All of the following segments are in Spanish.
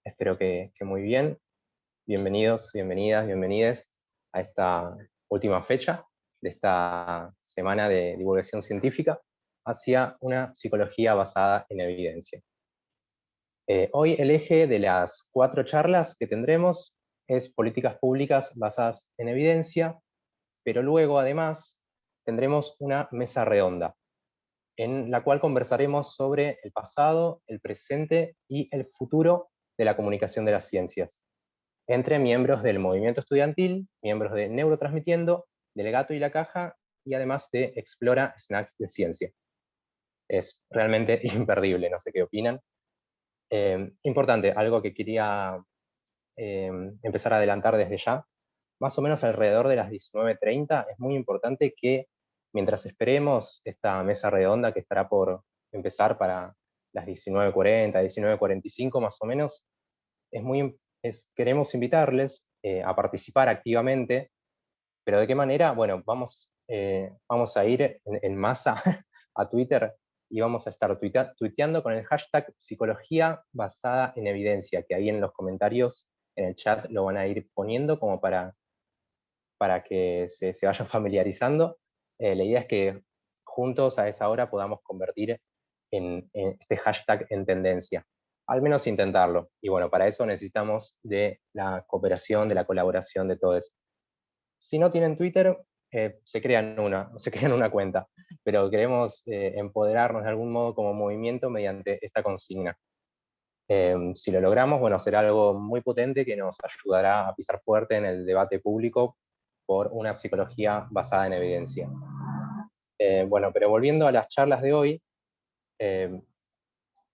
Espero que muy bien. Bienvenidos, bienvenidas, bienvenides a esta última fecha de esta semana de divulgación científica hacia una psicología basada en evidencia. Hoy el eje de las 4 charlas que tendremos es políticas públicas basadas en evidencia, pero luego además tendremos una mesa redonda en la cual conversaremos sobre el pasado, el presente y el futuro de la comunicación de las ciencias, entre miembros del movimiento estudiantil, miembros de Neurotransmitiendo, del Gato y la Caja, y además de Explora Snacks de Ciencia. Es realmente imperdible, no sé qué opinan. Importante, algo que quería empezar a adelantar desde ya, más o menos alrededor de las 19:30, es muy importante que mientras esperemos esta mesa redonda que estará por empezar para las 19:40, 19:45 más o menos, queremos invitarles a participar activamente, pero ¿de qué manera? Bueno, vamos a ir en masa a Twitter y vamos a estar tuiteando con el hashtag psicología basada en evidencia, que ahí en los comentarios, en el chat, lo van a ir poniendo como para que se vayan familiarizando. La idea es que juntos a esa hora podamos convertir en este hashtag en tendencia. Al menos intentarlo. Y bueno, para eso necesitamos de la cooperación, de la colaboración de todos. Si no tienen Twitter, se crean una cuenta, pero queremos empoderarnos de algún modo como movimiento mediante esta consigna. Si lo logramos, bueno, será algo muy potente que nos ayudará a pisar fuerte en el debate público por una psicología basada en evidencia. Bueno, pero volviendo a las charlas de hoy, eh,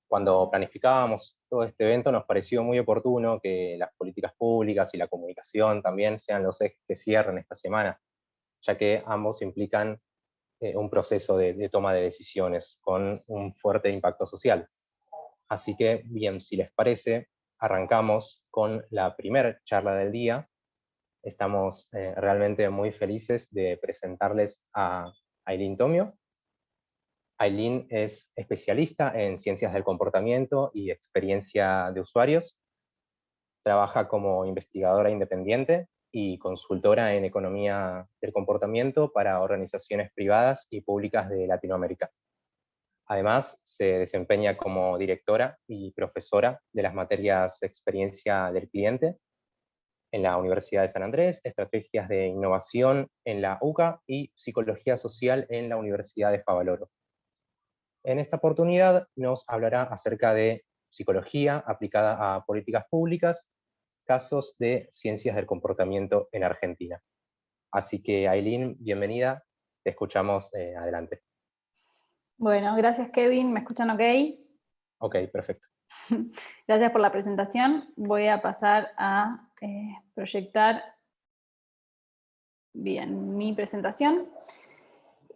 cuando planificábamos todo este evento nos pareció muy oportuno que las políticas públicas y la comunicación también sean los ejes que cierren esta semana, ya que ambos implican un proceso de toma de decisiones con un fuerte impacto social. Así que, bien, si les parece, arrancamos con la primera charla del día. Estamos realmente muy felices de presentarles a Ailín Tomio. Ailín es especialista en ciencias del comportamiento y experiencia de usuarios. Trabaja como investigadora independiente y consultora en economía del comportamiento para organizaciones privadas y públicas de Latinoamérica. Además, se desempeña como directora y profesora de las materias Experiencia del Cliente en la Universidad de San Andrés, Estrategias de Innovación en la UCA y Psicología Social en la Universidad de Favaloro. En esta oportunidad nos hablará acerca de psicología aplicada a políticas públicas, casos de ciencias del comportamiento en Argentina. Así que, Ailín, bienvenida, te escuchamos adelante. Bueno, gracias Kevin, ¿me escuchan ok? Ok, perfecto. Gracias por la presentación. Voy a pasar a proyectar bien mi presentación.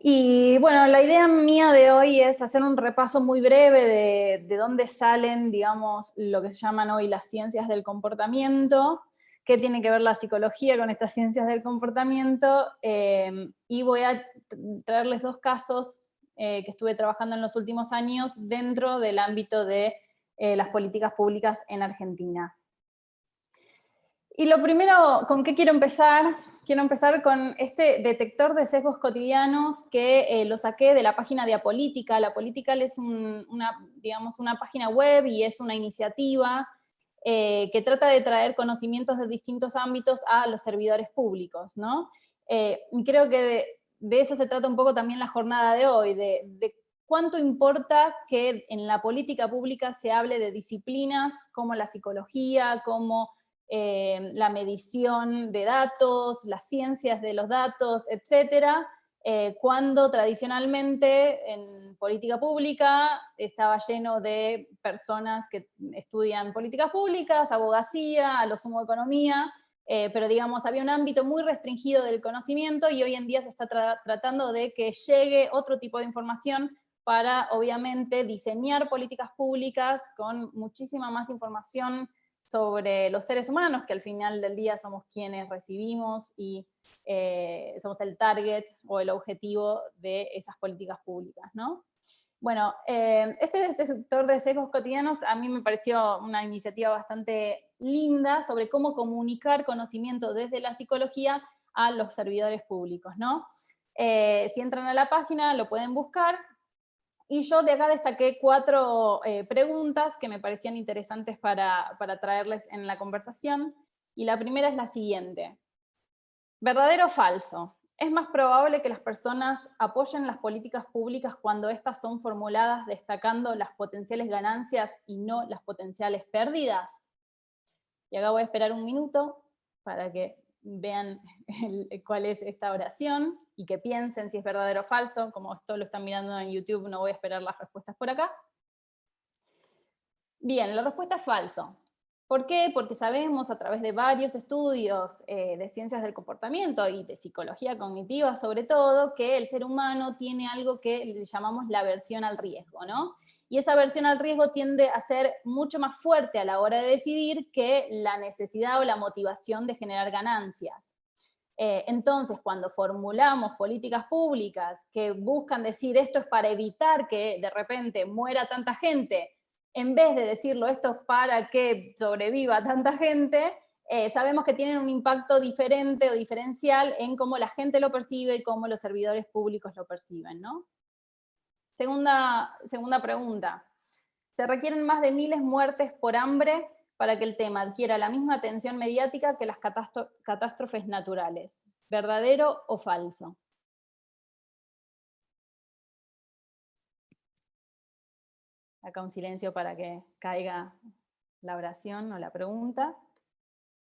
Y bueno, la idea mía de hoy es hacer un repaso muy breve de dónde salen, digamos, lo que se llaman hoy las ciencias del comportamiento, qué tiene que ver la psicología con estas ciencias del comportamiento, y voy a traerles 2 casos que estuve trabajando en los últimos años dentro del ámbito de las políticas públicas en Argentina. Y lo primero, ¿con qué quiero empezar? Quiero empezar con este detector de sesgos cotidianos que lo saqué de la página de Apolítica. La Political es una página web y es una iniciativa que trata de traer conocimientos de distintos ámbitos a los servidores públicos, ¿no? Y creo que de eso se trata un poco también la jornada de hoy, de cuánto importa que en la política pública se hable de disciplinas como la psicología, como la medición de datos, las ciencias de los datos, etcétera, cuando tradicionalmente en política pública estaba lleno de personas que estudian políticas públicas, abogacía, a lo sumo economía, pero digamos había un ámbito muy restringido del conocimiento y hoy en día se está tratando de que llegue otro tipo de información para obviamente diseñar políticas públicas con muchísima más información sobre los seres humanos, que al final del día somos quienes recibimos y somos el target o el objetivo de esas políticas públicas, ¿no? Bueno, este detector de sesgos cotidianos a mí me pareció una iniciativa bastante linda sobre cómo comunicar conocimiento desde la psicología a los servidores públicos, ¿no? Si entran a la página lo pueden buscar, y yo de acá destaqué 4 preguntas que me parecían interesantes para traerles en la conversación, y la primera es la siguiente. ¿Verdadero o falso? ¿Es más probable que las personas apoyen las políticas públicas cuando éstas son formuladas destacando las potenciales ganancias y no las potenciales pérdidas? Y acá voy a esperar un minuto para que vean cuál es esta oración y que piensen si es verdadero o falso. Como esto lo están mirando en YouTube, no voy a esperar las respuestas por acá. Bien, la respuesta es falso. ¿Por qué? Porque sabemos a través de varios estudios de ciencias del comportamiento y de psicología cognitiva sobre todo, que el ser humano tiene algo que le llamamos la aversión al riesgo, ¿no? Y esa aversión al riesgo tiende a ser mucho más fuerte a la hora de decidir que la necesidad o la motivación de generar ganancias. Entonces, cuando formulamos políticas públicas que buscan decir esto es para evitar que de repente muera tanta gente, en vez de decirlo esto es para que sobreviva tanta gente, sabemos que tienen un impacto diferente o diferencial en cómo la gente lo percibe y cómo los servidores públicos lo perciben, ¿no? Segunda pregunta. ¿Se requieren más de miles muertes por hambre para que el tema adquiera la misma atención mediática que las catástrofes naturales? ¿Verdadero o falso? Acá un silencio para que caiga la oración o la pregunta.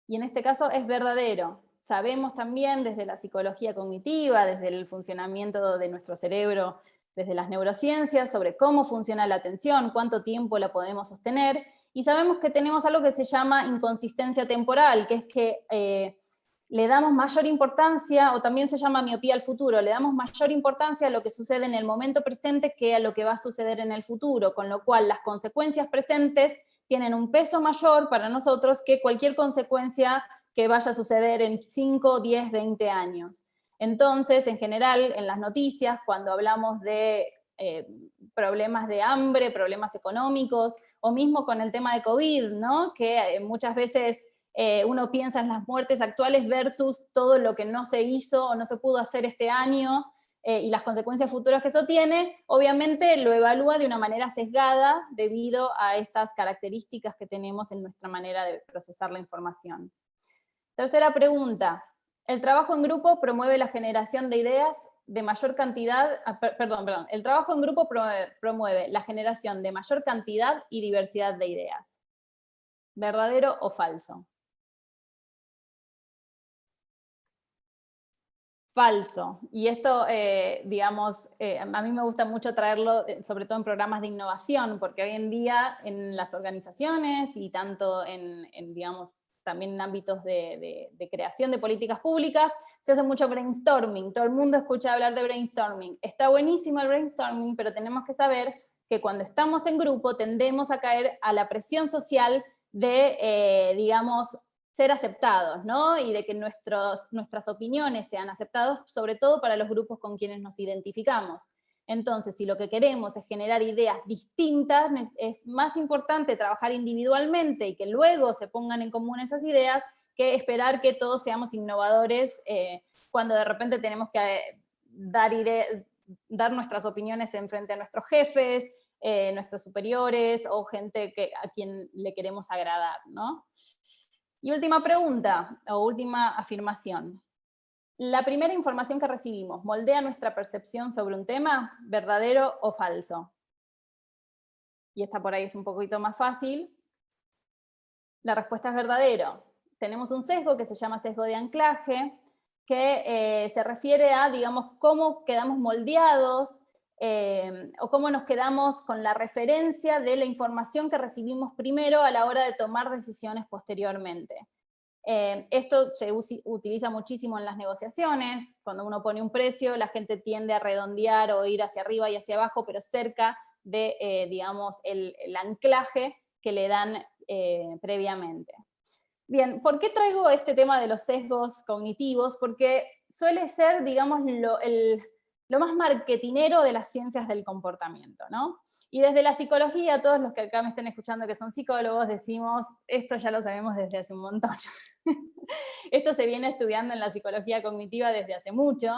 Y en este caso es verdadero. Sabemos también desde la psicología cognitiva, desde el funcionamiento de nuestro cerebro, desde las neurociencias, sobre cómo funciona la atención, cuánto tiempo la podemos sostener, y sabemos que tenemos algo que se llama inconsistencia temporal, que es que le damos mayor importancia, o también se llama miopía al futuro, le damos mayor importancia a lo que sucede en el momento presente que a lo que va a suceder en el futuro, con lo cual las consecuencias presentes tienen un peso mayor para nosotros que cualquier consecuencia que vaya a suceder en 5, 10, 20 años. Entonces, en general, en las noticias, cuando hablamos de problemas de hambre, problemas económicos, o mismo con el tema de COVID, ¿no? Que muchas veces uno piensa en las muertes actuales versus todo lo que no se hizo o no se pudo hacer este año, y las consecuencias futuras que eso tiene, obviamente lo evalúa de una manera sesgada debido a estas características que tenemos en nuestra manera de procesar la información. Tercera pregunta. ¿El trabajo en grupo promueve la generación de ideas de mayor cantidad? El trabajo en grupo promueve la generación de mayor cantidad y diversidad de ideas. ¿Verdadero o falso? Falso. Y esto, digamos, a mí me gusta mucho traerlo, sobre todo en programas de innovación, porque hoy en día en las organizaciones y tanto digamos, también en ámbitos de creación de políticas públicas, se hace mucho brainstorming. Todo el mundo escucha hablar de brainstorming. Está buenísimo el brainstorming, pero tenemos que saber que cuando estamos en grupo tendemos a caer a la presión social de, digamos, ser aceptados, ¿no? Y de que nuestras opiniones sean aceptadas, sobre todo para los grupos con quienes nos identificamos. Entonces, si lo que queremos es generar ideas distintas, es más importante trabajar individualmente y que luego se pongan en común esas ideas que esperar que todos seamos innovadores cuando de repente tenemos que dar nuestras opiniones en frente a nuestros jefes, nuestros superiores o gente a quien le queremos agradar, ¿no? Y última pregunta, o última afirmación. ¿La primera información que recibimos moldea nuestra percepción sobre un tema? ¿Verdadero o falso? Y esta por ahí es un poquito más fácil. La respuesta es verdadero. Tenemos un sesgo que se llama sesgo de anclaje, que se refiere a, digamos, cómo quedamos moldeados o cómo nos quedamos con la referencia de la información que recibimos primero a la hora de tomar decisiones posteriormente. Esto se utiliza muchísimo en las negociaciones. Cuando uno pone un precio, la gente tiende a redondear o ir hacia arriba y hacia abajo, pero cerca de, digamos, el anclaje que le dan previamente. Bien, ¿por qué traigo este tema de los sesgos cognitivos? Porque suele ser, digamos, lo más marketinero de las ciencias del comportamiento, ¿no? Y desde la psicología, todos los que acá me estén escuchando que son psicólogos, decimos, esto ya lo sabemos desde hace un montón. Esto se viene estudiando en la psicología cognitiva desde hace mucho,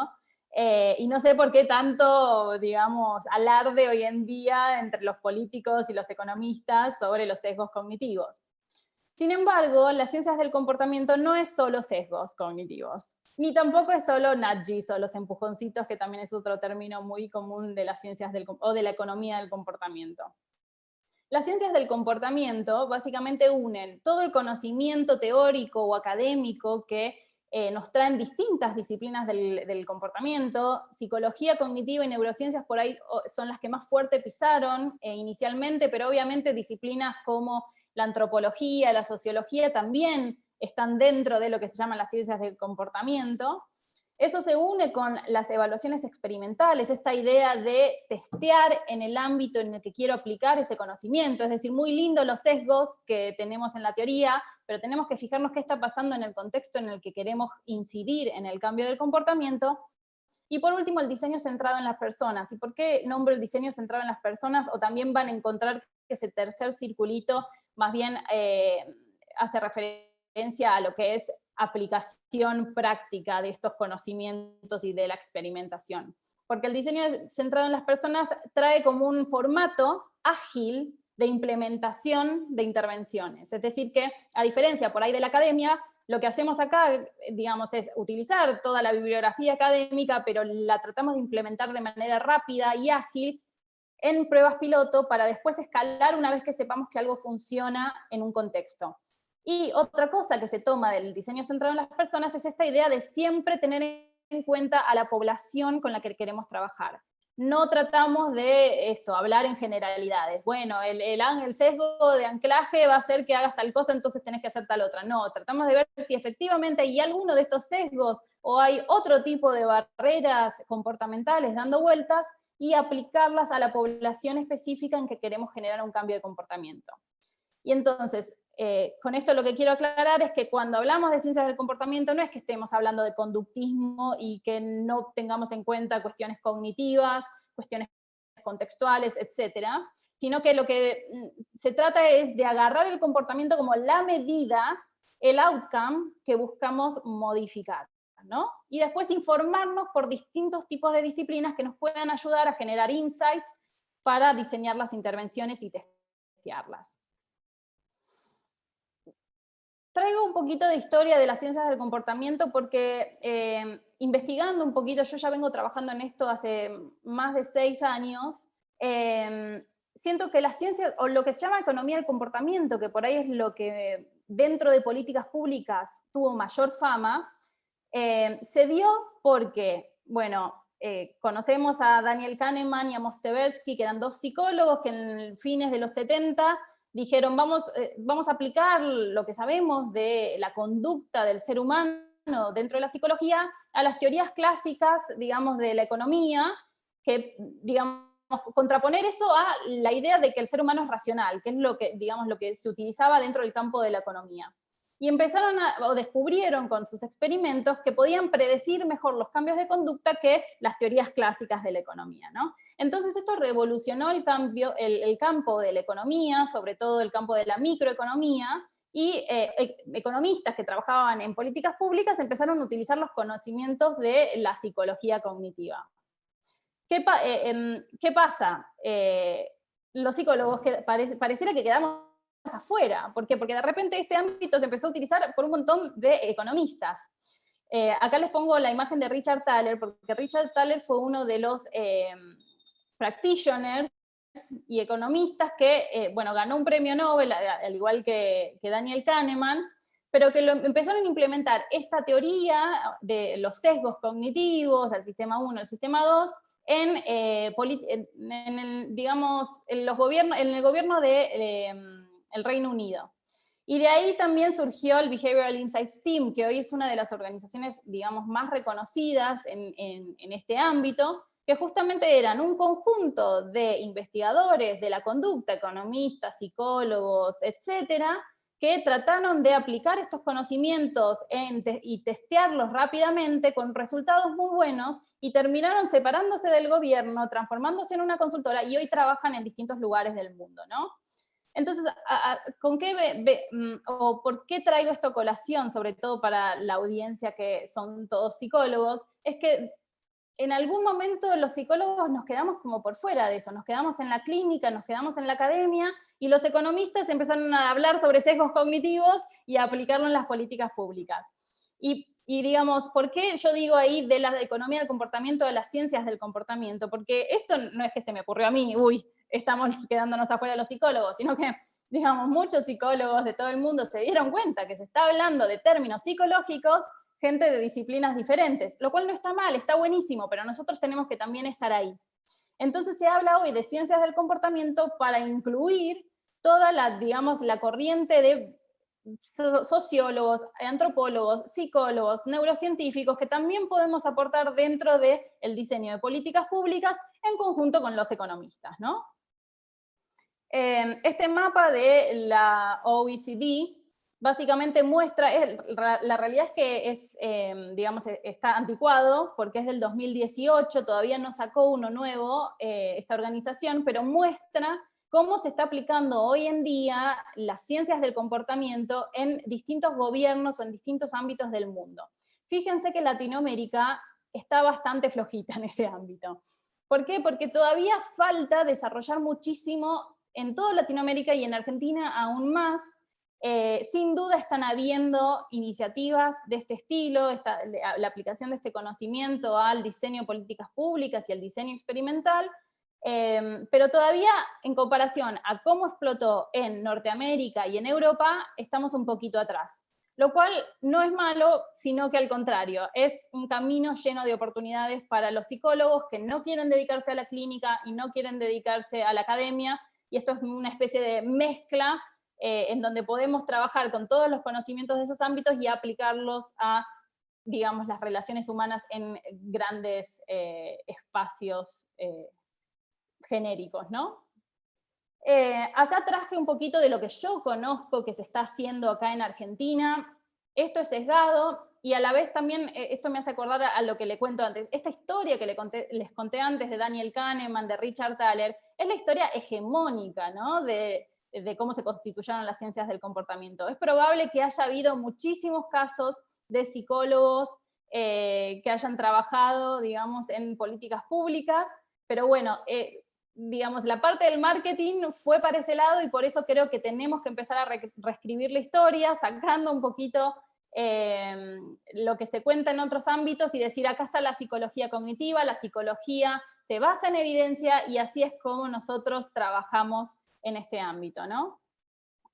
y no sé por qué tanto, digamos, alarde hoy en día entre los políticos y los economistas sobre los sesgos cognitivos. Sin embargo, las ciencias del comportamiento no es solo sesgos cognitivos, ni tampoco es solo nudges o los empujoncitos, que también es otro término muy común de las ciencias o de la economía del comportamiento. Las ciencias del comportamiento básicamente unen todo el conocimiento teórico o académico que nos traen distintas disciplinas del comportamiento. Psicología cognitiva y neurociencias por ahí son las que más fuerte pisaron inicialmente, pero obviamente disciplinas como la antropología, la sociología también están dentro de lo que se llaman las ciencias del comportamiento. Eso se une con las evaluaciones experimentales, esta idea de testear en el ámbito en el que quiero aplicar ese conocimiento. Es decir, muy lindo los sesgos que tenemos en la teoría, pero tenemos que fijarnos qué está pasando en el contexto en el que queremos incidir en el cambio del comportamiento. Y por último, el diseño centrado en las personas. ¿Y por qué nombro el diseño centrado en las personas? O también van a encontrar que ese tercer circulito más bien hace referencia a lo que es aplicación práctica de estos conocimientos y de la experimentación. Porque el diseño centrado en las personas trae como un formato ágil de implementación de intervenciones. Es decir que, a diferencia por ahí de la academia, lo que hacemos acá, digamos, es utilizar toda la bibliografía académica, pero la tratamos de implementar de manera rápida y ágil en pruebas piloto para después escalar una vez que sepamos que algo funciona en un contexto. Y otra cosa que se toma del diseño centrado en las personas es esta idea de siempre tener en cuenta a la población con la que queremos trabajar. No tratamos de hablar en generalidades. Bueno, el sesgo de anclaje va a hacer que hagas tal cosa, entonces tenés que hacer tal otra. No, tratamos de ver si efectivamente hay alguno de estos sesgos o hay otro tipo de barreras comportamentales dando vueltas y aplicarlas a la población específica en que queremos generar un cambio de comportamiento. Y entonces, con esto lo que quiero aclarar es que cuando hablamos de ciencias del comportamiento no es que estemos hablando de conductismo y que no tengamos en cuenta cuestiones cognitivas, cuestiones contextuales, etcétera, sino que lo que se trata es de agarrar el comportamiento como la medida, el outcome que buscamos modificar, ¿no? Y después informarnos por distintos tipos de disciplinas que nos puedan ayudar a generar insights para diseñar las intervenciones y testearlas. Traigo un poquito de historia de las ciencias del comportamiento porque investigando un poquito, yo ya vengo trabajando en esto hace más de 6 años, siento que las ciencias, o lo que se llama economía del comportamiento, que por ahí es lo que dentro de políticas públicas tuvo mayor fama, se dio porque, bueno, conocemos a Daniel Kahneman y a Mosteberski, que eran 2 psicólogos que en fines de los 70 dijeron, vamos a aplicar lo que sabemos de la conducta del ser humano dentro de la psicología a las teorías clásicas, digamos, de la economía, que, digamos, contraponer eso a la idea de que el ser humano es racional, que es lo que, digamos, lo que se utilizaba dentro del campo de la economía. Y empezaron o descubrieron con sus experimentos que podían predecir mejor los cambios de conducta que las teorías clásicas de la economía, ¿no? Entonces esto revolucionó el campo de la economía, sobre todo el campo de la microeconomía, y economistas que trabajaban en políticas públicas empezaron a utilizar los conocimientos de la psicología cognitiva. ¿Qué pasa? Los psicólogos pareciera que quedamos afuera. ¿Por qué? Porque de repente este ámbito se empezó a utilizar por un montón de economistas. Acá les pongo la imagen de Richard Thaler, porque Richard Thaler fue uno de los practitioners y economistas que, bueno, ganó un premio Nobel, al igual que Daniel Kahneman, pero que empezaron a implementar esta teoría de los sesgos cognitivos, el sistema 1, el sistema 2, en el gobierno del Reino Unido. Y de ahí también surgió el Behavioral Insights Team, que hoy es una de las organizaciones, digamos, más reconocidas en este ámbito, que justamente eran un conjunto de investigadores de la conducta, economistas, psicólogos, etcétera, que trataron de aplicar estos conocimientos y testearlos rápidamente con resultados muy buenos y terminaron separándose del gobierno, transformándose en una consultora y hoy trabajan en distintos lugares del mundo, ¿no? Entonces, ¿con qué o por qué traigo esto a colación, sobre todo para la audiencia que son todos psicólogos? Es que en algún momento los psicólogos nos quedamos como por fuera de eso, nos quedamos en la clínica, nos quedamos en la academia, y los economistas empezaron a hablar sobre sesgos cognitivos y a aplicarlo en las políticas públicas. Y digamos, ¿por qué yo digo ahí de la economía del comportamiento, de las ciencias del comportamiento? Porque esto no es que se me ocurrió a mí, uy, estamos quedándonos afuera de los psicólogos, sino que, digamos, muchos psicólogos de todo el mundo se dieron cuenta que se está hablando de términos psicológicos, gente de disciplinas diferentes, lo cual no está mal, está buenísimo, pero nosotros tenemos que también estar ahí. Entonces se habla hoy de ciencias del comportamiento para incluir toda la, digamos, la corriente de sociólogos, antropólogos, psicólogos, neurocientíficos, que también podemos aportar dentro del diseño de políticas públicas en conjunto con los economistas, ¿no? Este mapa de la OECD básicamente muestra, la realidad es que es, digamos, está anticuado porque es del 2018, todavía no sacó uno nuevo esta organización, pero muestra cómo se está aplicando hoy en día las ciencias del comportamiento en distintos gobiernos o en distintos ámbitos del mundo. Fíjense que Latinoamérica está bastante flojita en ese ámbito. ¿Por qué? Porque todavía falta desarrollar muchísimo en toda Latinoamérica y en Argentina aún más. Sin duda están habiendo iniciativas de este estilo, la aplicación de este conocimiento al diseño de políticas públicas y al diseño experimental, pero todavía en comparación a cómo explotó en Norteamérica y en Europa, estamos un poquito atrás. Lo cual no es malo, sino que al contrario, es un camino lleno de oportunidades para los psicólogos que no quieren dedicarse a la clínica y no quieren dedicarse a la academia, y esto es una especie de mezcla en donde podemos trabajar con todos los conocimientos de esos ámbitos y aplicarlos a, digamos, las relaciones humanas en grandes espacios genéricos, ¿no? Acá traje un poquito de lo que yo conozco que se está haciendo acá en Argentina. Esto es sesgado y a la vez también esto me hace acordar a lo que le cuento antes. Esta historia que les conté antes de Daniel Kahneman, de Richard Thaler, es la historia hegemónica, ¿no? de cómo se constituyeron las ciencias del comportamiento. Es probable que haya habido muchísimos casos de psicólogos que hayan trabajado, digamos, en políticas públicas, pero bueno, digamos, la parte del marketing fue para ese lado y por eso creo que tenemos que empezar a reescribir la historia, sacando un poquito lo que se cuenta en otros ámbitos y decir, acá está la psicología cognitiva, la psicología se basa en evidencia y así es como nosotros trabajamos en este ámbito, ¿no?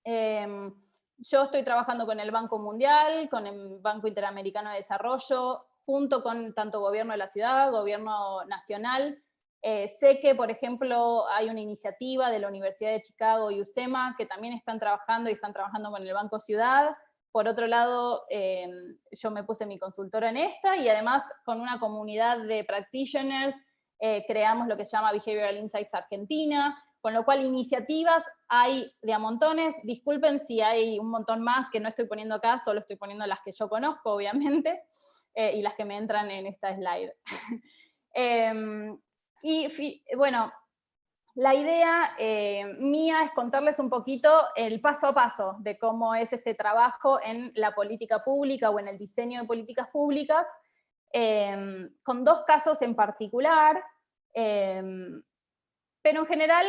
Yo estoy trabajando con el Banco Mundial, con el Banco Interamericano de Desarrollo, junto con tanto gobierno de la ciudad, gobierno nacional. Sé que, por ejemplo, hay una iniciativa de la Universidad de Chicago y UCEMA que también están trabajando con el Banco Ciudad. Por otro lado, yo me puse mi consultora en esta y además con una comunidad de practitioners creamos lo que se llama Behavioral Insights Argentina, con lo cual iniciativas hay de a montones. Disculpen si hay un montón más que no estoy poniendo acá, solo estoy poniendo las que yo conozco, obviamente, y las que me entran en esta slide. Bueno, la idea mía es contarles un poquito el paso a paso de cómo es este trabajo en la política pública o en el diseño de políticas públicas, con dos casos en particular, pero en general,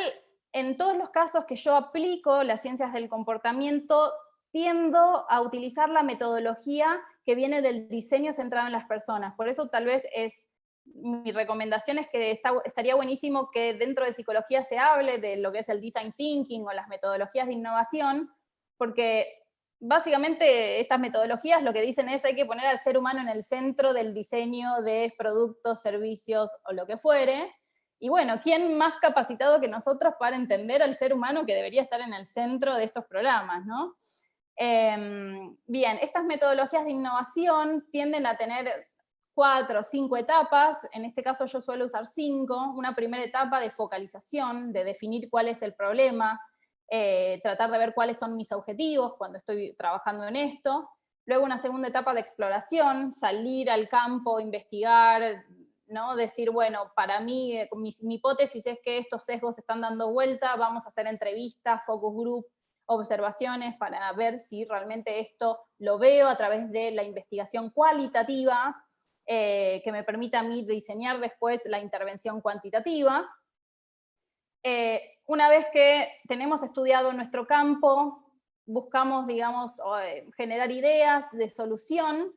en todos los casos que yo aplico las ciencias del comportamiento, tiendo a utilizar la metodología que viene del diseño centrado en las personas. Por eso tal vez mi recomendación es que estaría buenísimo que dentro de psicología se hable de lo que es el design thinking o las metodologías de innovación, porque básicamente estas metodologías lo que dicen es hay que poner al ser humano en el centro del diseño de productos, servicios o lo que fuere. Y bueno, ¿quién más capacitado que nosotros para entender al ser humano que debería estar en el centro de estos programas, ¿no? Bien, estas metodologías de innovación tienden a tener 4 o 5 etapas, en este caso yo suelo usar 5, una primera etapa de focalización, de definir cuál es el problema, tratar de ver cuáles son mis objetivos cuando estoy trabajando en esto. Luego una segunda etapa de exploración, salir al campo, investigar, ¿no? Decir, bueno, para mí, mi hipótesis es que estos sesgos están dando vuelta, vamos a hacer entrevistas, focus group, observaciones para ver si realmente esto lo veo a través de la investigación cualitativa, que me permita a mí diseñar después la intervención cuantitativa. Una vez que tenemos estudiado nuestro campo, buscamos, digamos, generar ideas de solución,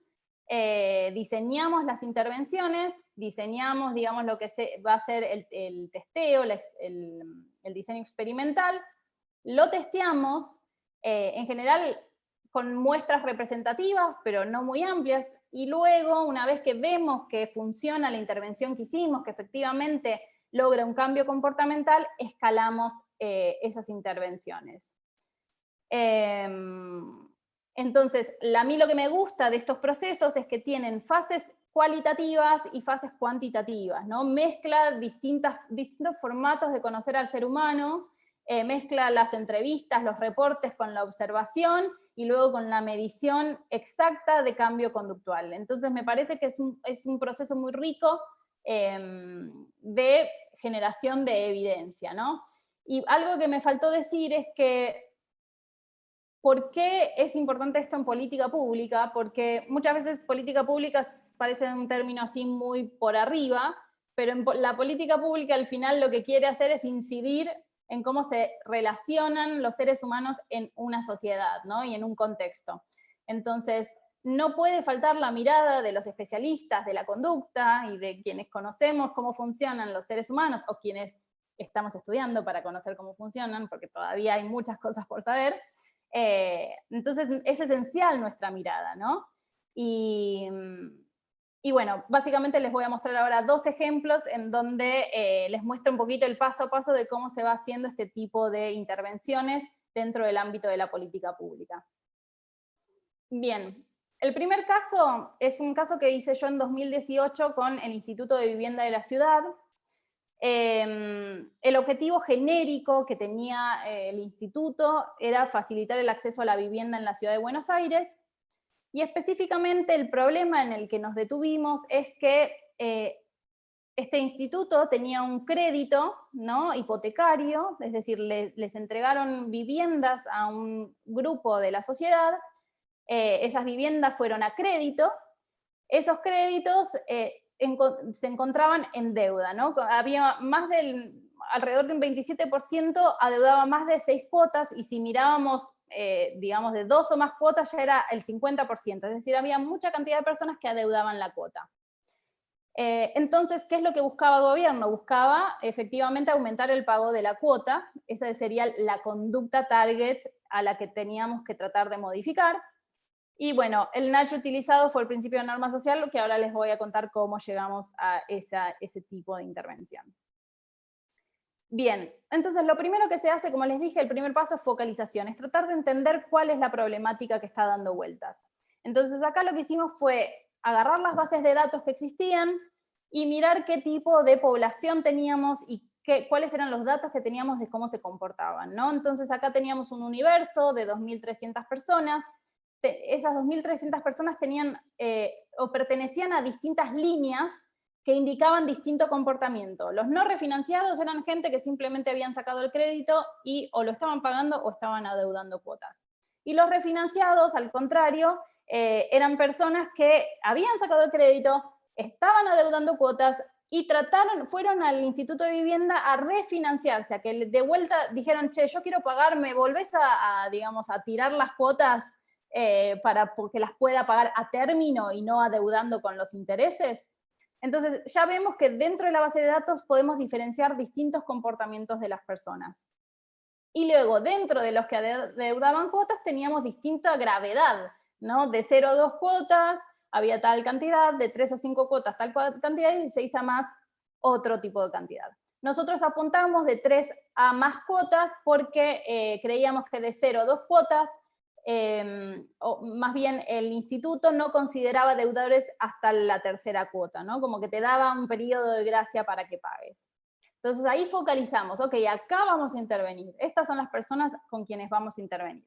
diseñamos las intervenciones, diseñamos, digamos, lo que va a ser el testeo, el diseño experimental, lo testeamos, en general con muestras representativas, pero no muy amplias, y luego, una vez que vemos que funciona la intervención que hicimos, que efectivamente logra un cambio comportamental, escalamos esas intervenciones. Entonces, a mí lo que me gusta de estos procesos es que tienen fases cualitativas y fases cuantitativas, ¿no? Mezcla distintos formatos de conocer al ser humano, mezcla las entrevistas, los reportes con la observación y luego con la medición exacta de cambio conductual. Entonces me parece que es un proceso muy rico de generación de evidencia, ¿no? Y algo que me faltó decir es que ¿por qué es importante esto en política pública? Porque muchas veces política pública parece un término así muy por arriba, pero en la política pública al final lo que quiere hacer es incidir en cómo se relacionan los seres humanos en una sociedad, ¿no? Y en un contexto. Entonces, no puede faltar la mirada de los especialistas de la conducta y de quienes conocemos cómo funcionan los seres humanos, o quienes estamos estudiando para conocer cómo funcionan, porque todavía hay muchas cosas por saber. Entonces es esencial nuestra mirada, ¿no? Y bueno, básicamente les voy a mostrar ahora dos ejemplos en donde les muestro un poquito el paso a paso de cómo se va haciendo este tipo de intervenciones dentro del ámbito de la política pública. Bien, el primer caso es un caso que hice yo en 2018 con el Instituto de Vivienda de la Ciudad. El objetivo genérico que tenía el instituto era facilitar el acceso a la vivienda en la ciudad de Buenos Aires, y específicamente el problema en el que nos detuvimos es que este instituto tenía un crédito, ¿no?, hipotecario, es decir, les entregaron viviendas a un grupo de la sociedad, esas viviendas fueron a crédito, esos créditos se encontraban en deuda, ¿no? Había alrededor de un 27% adeudaba más de 6 cuotas, y si mirábamos, digamos, de 2 o más cuotas ya era el 50%, es decir, había mucha cantidad de personas que adeudaban la cuota. Entonces, ¿qué es lo que buscaba el gobierno? Buscaba efectivamente aumentar el pago de la cuota, esa sería la conducta target a la que teníamos que tratar de modificar. Y bueno, el Nacho utilizado fue el principio de norma social, lo que ahora les voy a contar cómo llegamos a ese tipo de intervención. Bien, entonces lo primero que se hace, como les dije, el primer paso es focalización, es tratar de entender cuál es la problemática que está dando vueltas. Entonces acá lo que hicimos fue agarrar las bases de datos que existían y mirar qué tipo de población teníamos y cuáles eran los datos que teníamos de cómo se comportaban, ¿no? Entonces acá teníamos un universo de 2.300 personas, esas 2.300 personas tenían o pertenecían a distintas líneas que indicaban distinto comportamiento. Los no refinanciados eran gente que simplemente habían sacado el crédito y o lo estaban pagando o estaban adeudando cuotas. Y los refinanciados, al contrario, eran personas que habían sacado el crédito, estaban adeudando cuotas y fueron al Instituto de Vivienda a refinanciarse, a que de vuelta dijeron, che, yo quiero pagar, ¿me volvés digamos, a tirar las cuotas para que las pueda pagar a término y no adeudando con los intereses? Entonces ya vemos que dentro de la base de datos podemos diferenciar distintos comportamientos de las personas. Y luego dentro de los que adeudaban cuotas teníamos distinta gravedad, ¿no? De 0 a 2 cuotas había tal cantidad, de 3 a 5 cuotas tal cantidad, y de 6 a más otro tipo de cantidad. Nosotros apuntamos de 3 a más cuotas porque creíamos que de 0 a 2 cuotas, o más bien el instituto no consideraba deudores hasta la tercera cuota, ¿no? Como que te daba un periodo de gracia para que pagues. Entonces ahí focalizamos, ok, acá vamos a intervenir, estas son las personas con quienes vamos a intervenir.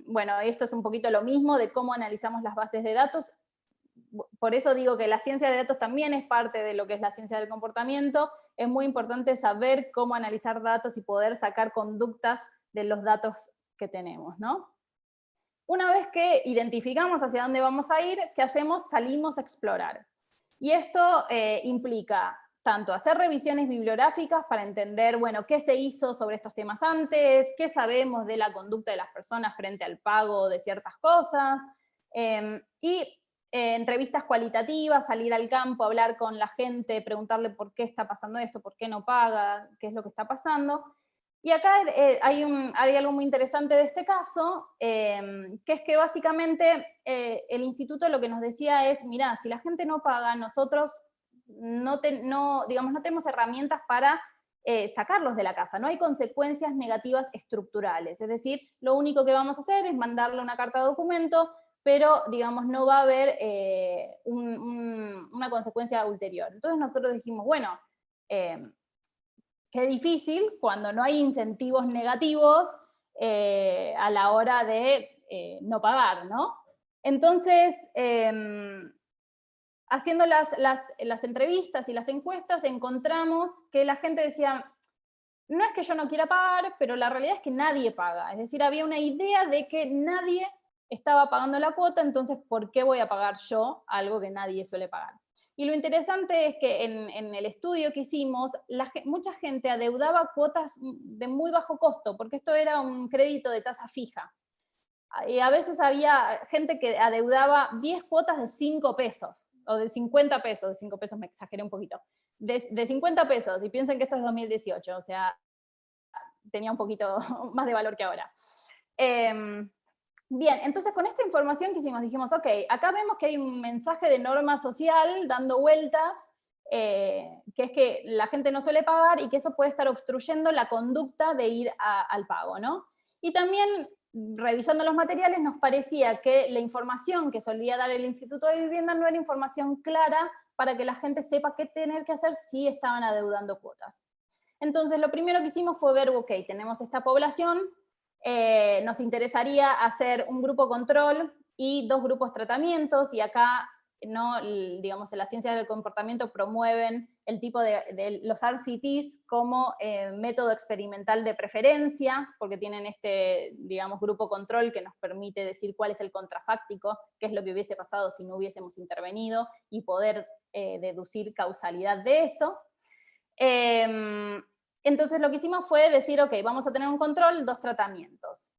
Bueno, esto es un poquito lo mismo de cómo analizamos las bases de datos. Por eso digo que la ciencia de datos también es parte de lo que es la ciencia del comportamiento. Es muy importante saber cómo analizar datos y poder sacar conductas de los datos que tenemos, ¿no? Una vez que identificamos hacia dónde vamos a ir, ¿qué hacemos? Salimos a explorar. Y esto implica tanto hacer revisiones bibliográficas para entender, bueno, qué se hizo sobre estos temas antes, qué sabemos de la conducta de las personas frente al pago de ciertas cosas, y entrevistas cualitativas, salir al campo, hablar con la gente, preguntarle por qué está pasando esto, por qué no paga, qué es lo que está pasando. Y acá hay algo muy interesante de este caso, que es que básicamente el instituto lo que nos decía es, mirá, si la gente no paga, nosotros no tenemos herramientas para sacarlos de la casa, no hay consecuencias negativas estructurales, es decir, lo único que vamos a hacer es mandarle una carta de documento, pero digamos no va a haber una consecuencia ulterior. Entonces nosotros dijimos, bueno, qué difícil cuando no hay incentivos negativos a la hora de no pagar, ¿no? Entonces, haciendo las entrevistas y las encuestas, encontramos que la gente decía, no es que yo no quiera pagar, pero la realidad es que nadie paga. Es decir, había una idea de que nadie estaba pagando la cuota, entonces, ¿por qué voy a pagar yo algo que nadie suele pagar? Y lo interesante es que en el estudio que hicimos, mucha gente adeudaba cuotas de muy bajo costo, porque esto era un crédito de tasa fija. Y a veces había gente que adeudaba 10 cuotas de 5 pesos, o de 50 pesos, de 5 pesos me exageré un poquito, de 50 pesos, y piensen que esto es 2018, o sea, tenía un poquito más de valor que ahora. Bien, entonces con esta información que hicimos, dijimos, ok, acá vemos que hay un mensaje de norma social dando vueltas, que es que la gente no suele pagar y que eso puede estar obstruyendo la conducta de ir al pago, ¿no? Y también, revisando los materiales, nos parecía que la información que solía dar el Instituto de Vivienda no era información clara para que la gente sepa qué tener que hacer si estaban adeudando cuotas. Entonces, lo primero que hicimos fue ver, ok, tenemos esta población, nos interesaría hacer un grupo control y 2 grupos tratamientos, y acá, no, digamos, en las ciencias del comportamiento promueven el tipo de los RCTs como método experimental de preferencia, porque tienen este, digamos, grupo control que nos permite decir cuál es el contrafáctico, qué es lo que hubiese pasado si no hubiésemos intervenido, y poder deducir causalidad de eso. Entonces lo que hicimos fue decir, ok, vamos a tener un control, 2 tratamientos.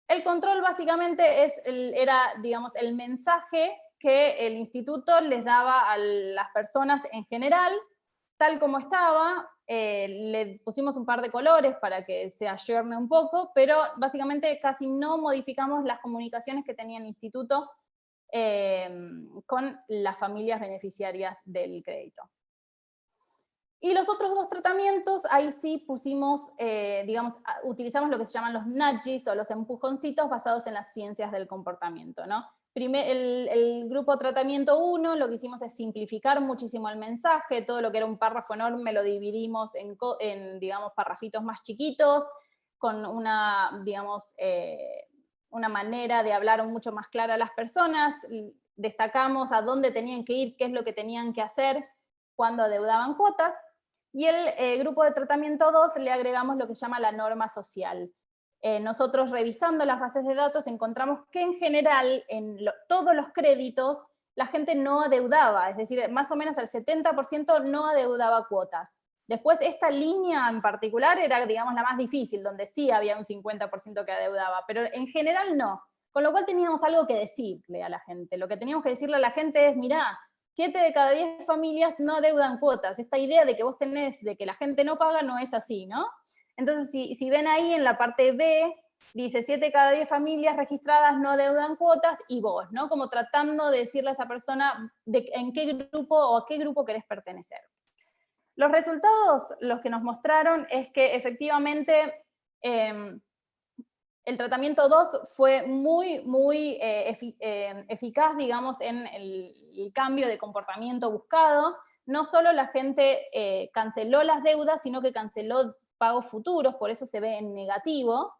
El control básicamente era, digamos, el mensaje que el instituto les daba a las personas en general, tal como estaba. Le pusimos un par de colores para que se ayorne un poco, pero básicamente casi no modificamos las comunicaciones que tenía el instituto con las familias beneficiarias del crédito. Y los otros 2 tratamientos, ahí sí pusimos, digamos, utilizamos lo que se llaman los nudges o los empujoncitos basados en las ciencias del comportamiento, ¿no? El grupo tratamiento 1 lo que hicimos es simplificar muchísimo el mensaje, todo lo que era un párrafo enorme lo dividimos en digamos, parrafitos más chiquitos, con una, digamos, una manera de hablar mucho más clara a las personas, destacamos a dónde tenían que ir, qué es lo que tenían que hacer cuando adeudaban cuotas. Y el grupo de tratamiento 2 le agregamos lo que se llama la norma social. Nosotros, revisando las bases de datos, encontramos que en general en todos los créditos la gente no adeudaba, es decir, más o menos el 70% no adeudaba cuotas. Después esta línea en particular era, digamos, la más difícil, donde sí había un 50% que adeudaba, pero en general no. Con lo cual teníamos algo que decirle a la gente. Lo que teníamos que decirle a la gente es, mirá, 7 de cada 10 familias no adeudan cuotas. Esta idea de que vos tenés de que la gente no paga no es así, ¿no? Entonces, si ven ahí en la parte B, dice 7 de cada 10 familias registradas no adeudan cuotas, y vos, ¿no? Como tratando de decirle a esa persona en qué grupo o a qué grupo querés pertenecer. Los resultados, los que nos mostraron, es que efectivamente el tratamiento 2 fue muy eficaz, digamos, en el cambio de comportamiento buscado. no solo la gente canceló las deudas, sino que canceló pagos futuros, por eso se ve en negativo.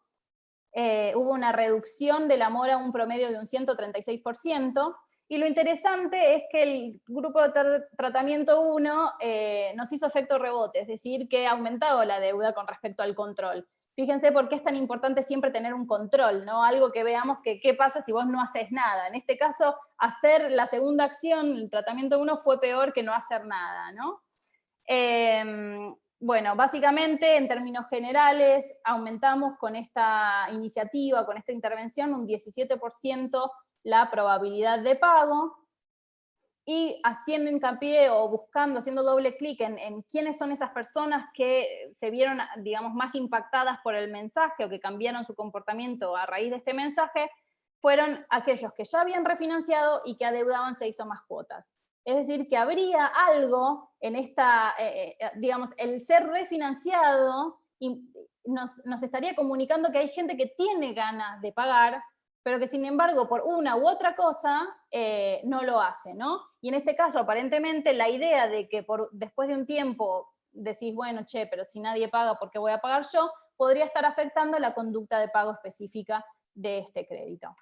Hubo una reducción de la mora, un promedio de un 136%, y lo interesante es que el grupo de tratamiento 1 nos hizo efecto rebote, es decir, que ha aumentado la deuda con respecto al control. Fíjense por qué es tan importante siempre tener un control, ¿no? Algo que veamos que qué pasa si vos no haces nada. En este caso, hacer la segunda acción, el tratamiento 1, fue peor que no hacer nada, ¿no? Bueno, básicamente, en términos generales, aumentamos con esta iniciativa, con esta intervención, un 17% la probabilidad de pago, y haciendo hincapié o buscando, haciendo doble clic en quiénes son esas personas que se vieron, digamos, más impactadas por el mensaje o que cambiaron su comportamiento a raíz de este mensaje, fueron aquellos que ya habían refinanciado y que adeudaban 6 o más cuotas. Es decir, que habría algo en esta, digamos, el ser refinanciado nos estaría comunicando que hay gente que tiene ganas de pagar, pero que sin embargo por una u otra cosa no lo hace, ¿no? Y en este caso, aparentemente, la idea de que después de un tiempo decís, bueno, che, pero si nadie paga, ¿por qué voy a pagar yo?, podría estar afectando la conducta de pago específica de este crédito.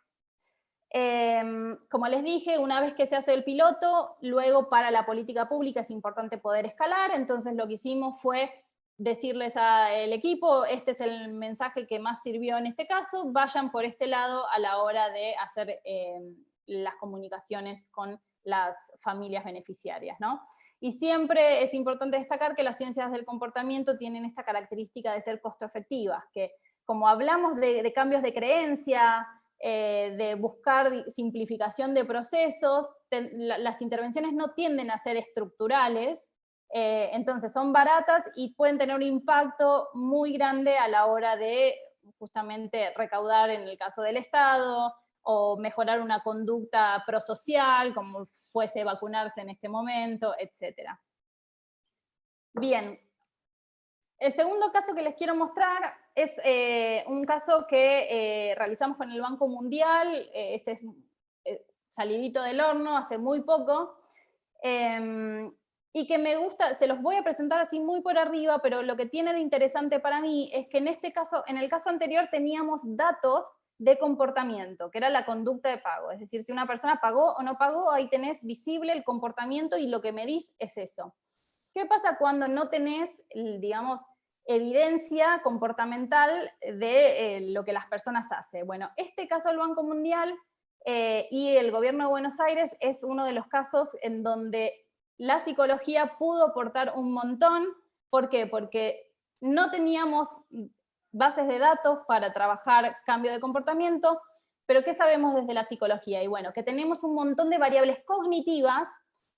Como les dije, una vez que se hace el piloto, luego para la política pública es importante poder escalar, entonces lo que hicimos fue decirles al equipo, este es el mensaje que más sirvió en este caso, vayan por este lado a la hora de hacer las comunicaciones con las familias beneficiarias, ¿no? Y siempre es importante destacar que las ciencias del comportamiento tienen esta característica de ser costo efectivas, que como hablamos de cambios de creencia, de buscar simplificación de procesos, las intervenciones no tienden a ser estructurales, entonces son baratas y pueden tener un impacto muy grande a la hora de justamente recaudar en el caso del Estado, o mejorar una conducta prosocial, como fuese vacunarse en este momento, etc. Bien, el segundo caso que les quiero mostrar es un caso que realizamos con el Banco Mundial, este es salidito del horno hace muy poco, y que me gusta, se los voy a presentar así muy por arriba, pero lo que tiene de interesante para mí es que en este caso, en el caso anterior teníamos datos de comportamiento, que era la conducta de pago, es decir, si una persona pagó o no pagó, ahí tenés visible el comportamiento y lo que medís es eso. ¿Qué pasa cuando no tenés, digamos, evidencia comportamental de lo que las personas hacen? Bueno, este caso del Banco Mundial y el Gobierno de Buenos Aires es uno de los casos en donde la psicología pudo aportar un montón. ¿Por qué? Porque no teníamos bases de datos para trabajar cambio de comportamiento, pero ¿qué sabemos desde la psicología? Y bueno, que tenemos un montón de variables cognitivas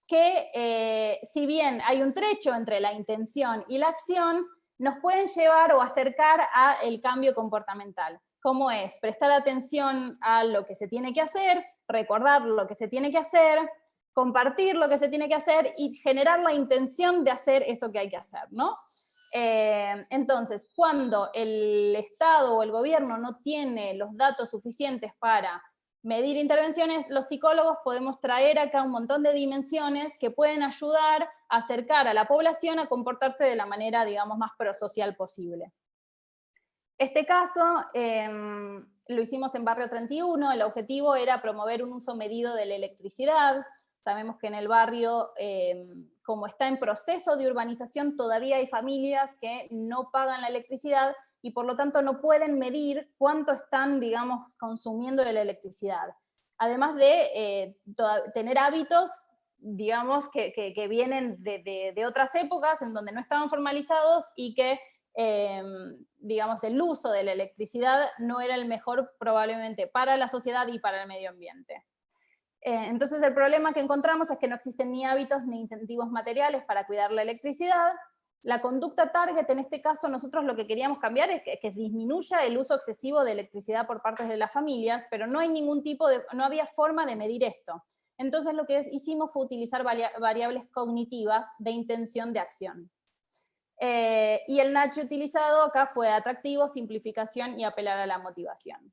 que, si bien hay un trecho entre la intención y la acción, nos pueden llevar o acercar al cambio comportamental. ¿Cómo es? Prestar atención a lo que se tiene que hacer, recordar lo que se tiene que hacer, compartir lo que se tiene que hacer y generar la intención de hacer eso que hay que hacer, ¿no? Entonces, cuando el Estado o el gobierno no tiene los datos suficientes para medir intervenciones, los psicólogos podemos traer acá un montón de dimensiones que pueden ayudar a acercar a la población a comportarse de la manera, digamos, más prosocial posible. Este caso lo hicimos en Barrio 31, el objetivo era promover un uso medido de la electricidad. Sabemos que en el barrio, como está en proceso de urbanización, todavía hay familias que no pagan la electricidad y por lo tanto no pueden medir cuánto están, digamos, consumiendo de la electricidad. Además de tener hábitos, digamos, que vienen de otras épocas en donde no estaban formalizados y que, digamos, el uso de la electricidad no era el mejor probablemente para la sociedad y para el medio ambiente. Entonces el problema que encontramos es que no existen ni hábitos ni incentivos materiales para cuidar la electricidad. La conducta target, en este caso, nosotros lo que queríamos cambiar es que disminuya el uso excesivo de electricidad por parte de las familias, pero no hay ningún tipo no había forma de medir esto. Entonces lo que hicimos fue utilizar variables cognitivas de intención de acción. Y el nudge utilizado acá fue atractivo, simplificación y apelar a la motivación.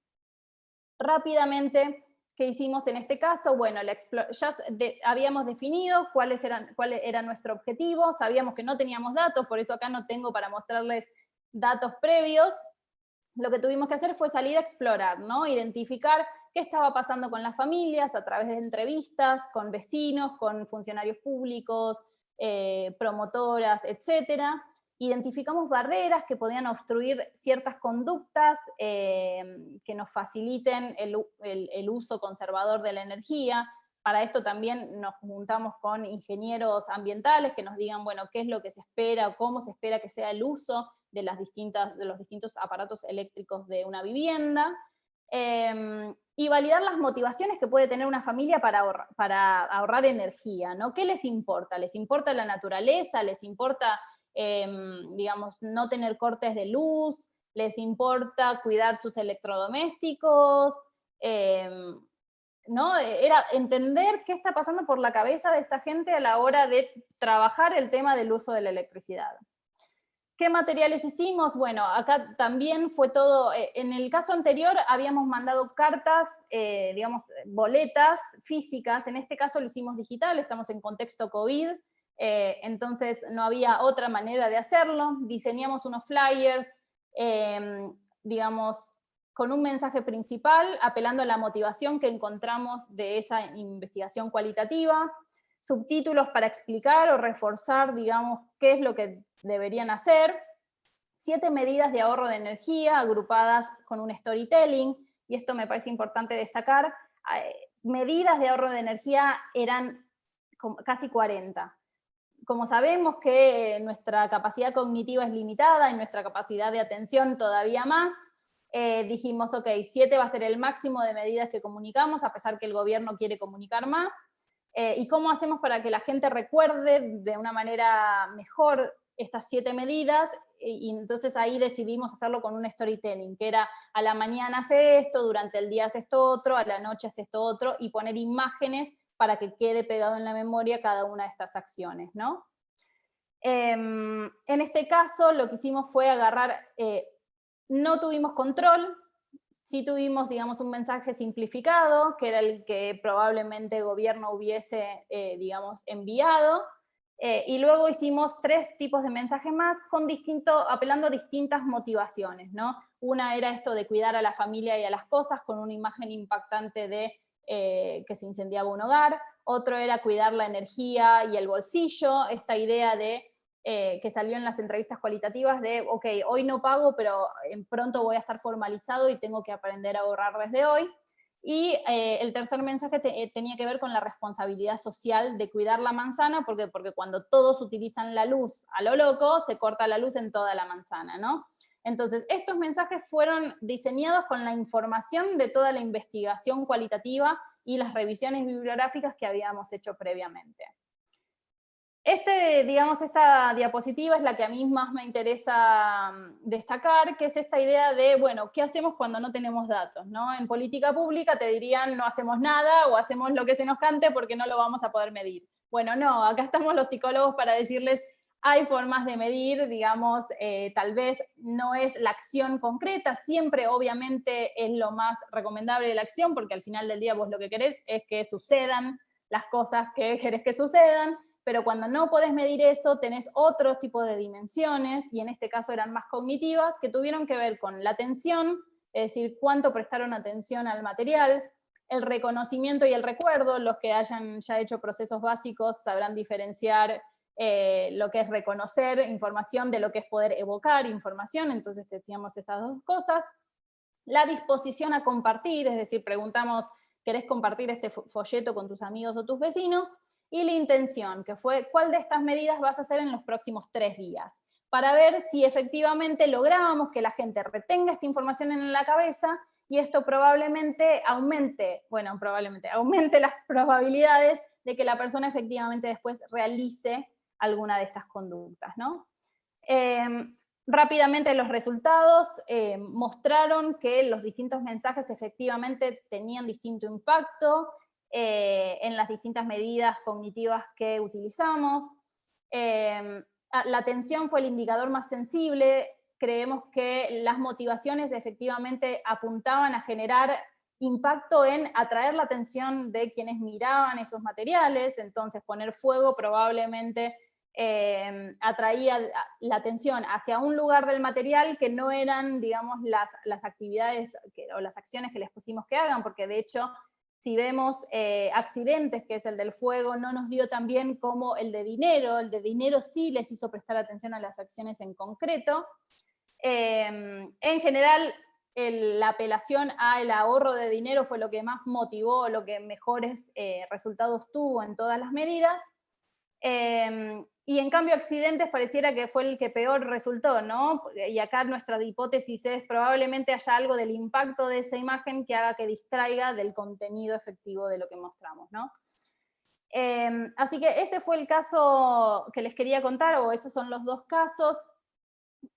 Rápidamente, ¿Qué hicimos en este caso? Bueno, ya habíamos definido cuál era nuestro objetivo, sabíamos que no teníamos datos, por eso acá no tengo para mostrarles datos previos. Lo que tuvimos que hacer fue salir a explorar, ¿no? Identificar qué estaba pasando con las familias a través de entrevistas, con vecinos, con funcionarios públicos, promotoras, etcétera. Identificamos barreras que podían obstruir ciertas conductas que nos faciliten el uso conservador de la energía. Para esto también nos juntamos con ingenieros ambientales que nos digan, bueno, qué es lo que se espera o cómo se espera que sea el uso de los distintos aparatos eléctricos de una vivienda. Y validar las motivaciones que puede tener una familia para ahorrar energía, ¿no? ¿Qué les importa? ¿Les importa la naturaleza? ¿Les importa digamos, no tener cortes de luz? ¿Les importa cuidar sus electrodomésticos? ¿No? Era entender qué está pasando por la cabeza de esta gente a la hora de trabajar el tema del uso de la electricidad. ¿Qué materiales hicimos? Bueno, acá también fue todo, en el caso anterior habíamos mandado cartas, digamos, boletas físicas, en este caso lo hicimos digital, estamos en contexto COVID, entonces no había otra manera de hacerlo. Diseñamos unos flyers, digamos, con un mensaje principal, apelando a la motivación que encontramos de esa investigación cualitativa, subtítulos para explicar o reforzar, digamos, qué es lo que deberían hacer, 7 medidas de ahorro de energía agrupadas con un storytelling, y esto me parece importante destacar, medidas de ahorro de energía eran casi 40. Como sabemos que nuestra capacidad cognitiva es limitada y nuestra capacidad de atención todavía más, dijimos, ok, 7 va a ser el máximo de medidas que comunicamos, a pesar que el gobierno quiere comunicar más. ¿Y cómo hacemos para que la gente recuerde de una manera mejor estas 7 medidas? Y entonces ahí decidimos hacerlo con un storytelling, que era a la mañana hace esto, durante el día hace esto otro, a la noche hace esto otro, y poner imágenes para que quede pegado en la memoria cada una de estas acciones, ¿no? En este caso lo que hicimos fue agarrar, no tuvimos control, sí tuvimos, digamos, un mensaje simplificado, que era el que probablemente el gobierno hubiese, digamos, enviado, y luego hicimos 3 tipos de mensajes más, apelando a distintas motivaciones, ¿no? Una era esto de cuidar a la familia y a las cosas, con una imagen impactante de que se incendiaba un hogar. Otro era cuidar la energía y el bolsillo, esta idea de que salió en las entrevistas cualitativas de, ok, hoy no pago, pero pronto voy a estar formalizado y tengo que aprender a ahorrar desde hoy. Y el tercer mensaje tenía que ver con la responsabilidad social de cuidar la manzana, porque cuando todos utilizan la luz a lo loco, se corta la luz en toda la manzana, ¿no? Entonces, estos mensajes fueron diseñados con la información de toda la investigación cualitativa y las revisiones bibliográficas que habíamos hecho previamente. Digamos, esta diapositiva es la que a mí más me interesa destacar, que es esta idea de, bueno, ¿qué hacemos cuando no tenemos datos? ¿No? En política pública te dirían no hacemos nada o hacemos lo que se nos cante porque no lo vamos a poder medir. Bueno, no, acá estamos los psicólogos para decirles hay formas de medir, digamos, tal vez no es la acción concreta, siempre obviamente es lo más recomendable la acción, porque al final del día vos lo que querés es que sucedan las cosas que querés que sucedan, pero cuando no podés medir eso, tenés otro tipo de dimensiones, y en este caso eran más cognitivas, que tuvieron que ver con la atención, es decir, cuánto prestaron atención al material, el reconocimiento y el recuerdo. Los que hayan ya hecho procesos básicos sabrán diferenciar lo que es reconocer información de lo que es poder evocar información, entonces teníamos estas 2 cosas. La disposición a compartir, es decir, preguntamos, ¿querés compartir este folleto con tus amigos o tus vecinos? Y la intención, que fue, ¿cuál de estas medidas vas a hacer en los próximos 3 días? Para ver si efectivamente lográbamos que la gente retenga esta información en la cabeza, y esto probablemente aumente las probabilidades de que la persona efectivamente después realice alguna de estas conductas, ¿no? Rápidamente los resultados mostraron que los distintos mensajes efectivamente tenían distinto impacto en las distintas medidas cognitivas que utilizamos. La atención fue el indicador más sensible. Creemos que las motivaciones efectivamente apuntaban a generar impacto en atraer la atención de quienes miraban esos materiales, entonces poner fuego probablemente atraía la atención hacia un lugar del material que no eran, digamos, las actividades o las acciones que les pusimos que hagan, porque de hecho, si vemos accidentes, que es el del fuego, no nos dio tan bien como el de dinero sí les hizo prestar atención a las acciones en concreto. En general, la apelación al ahorro de dinero fue lo que más motivó, lo que mejores resultados tuvo en todas las medidas. Y en cambio accidentes pareciera que fue el que peor resultó, ¿no? Y acá nuestra hipótesis es probablemente haya algo del impacto de esa imagen que haga que distraiga del contenido efectivo de lo que mostramos, ¿no? Así que ese fue el caso que les quería contar, o esos son los dos casos.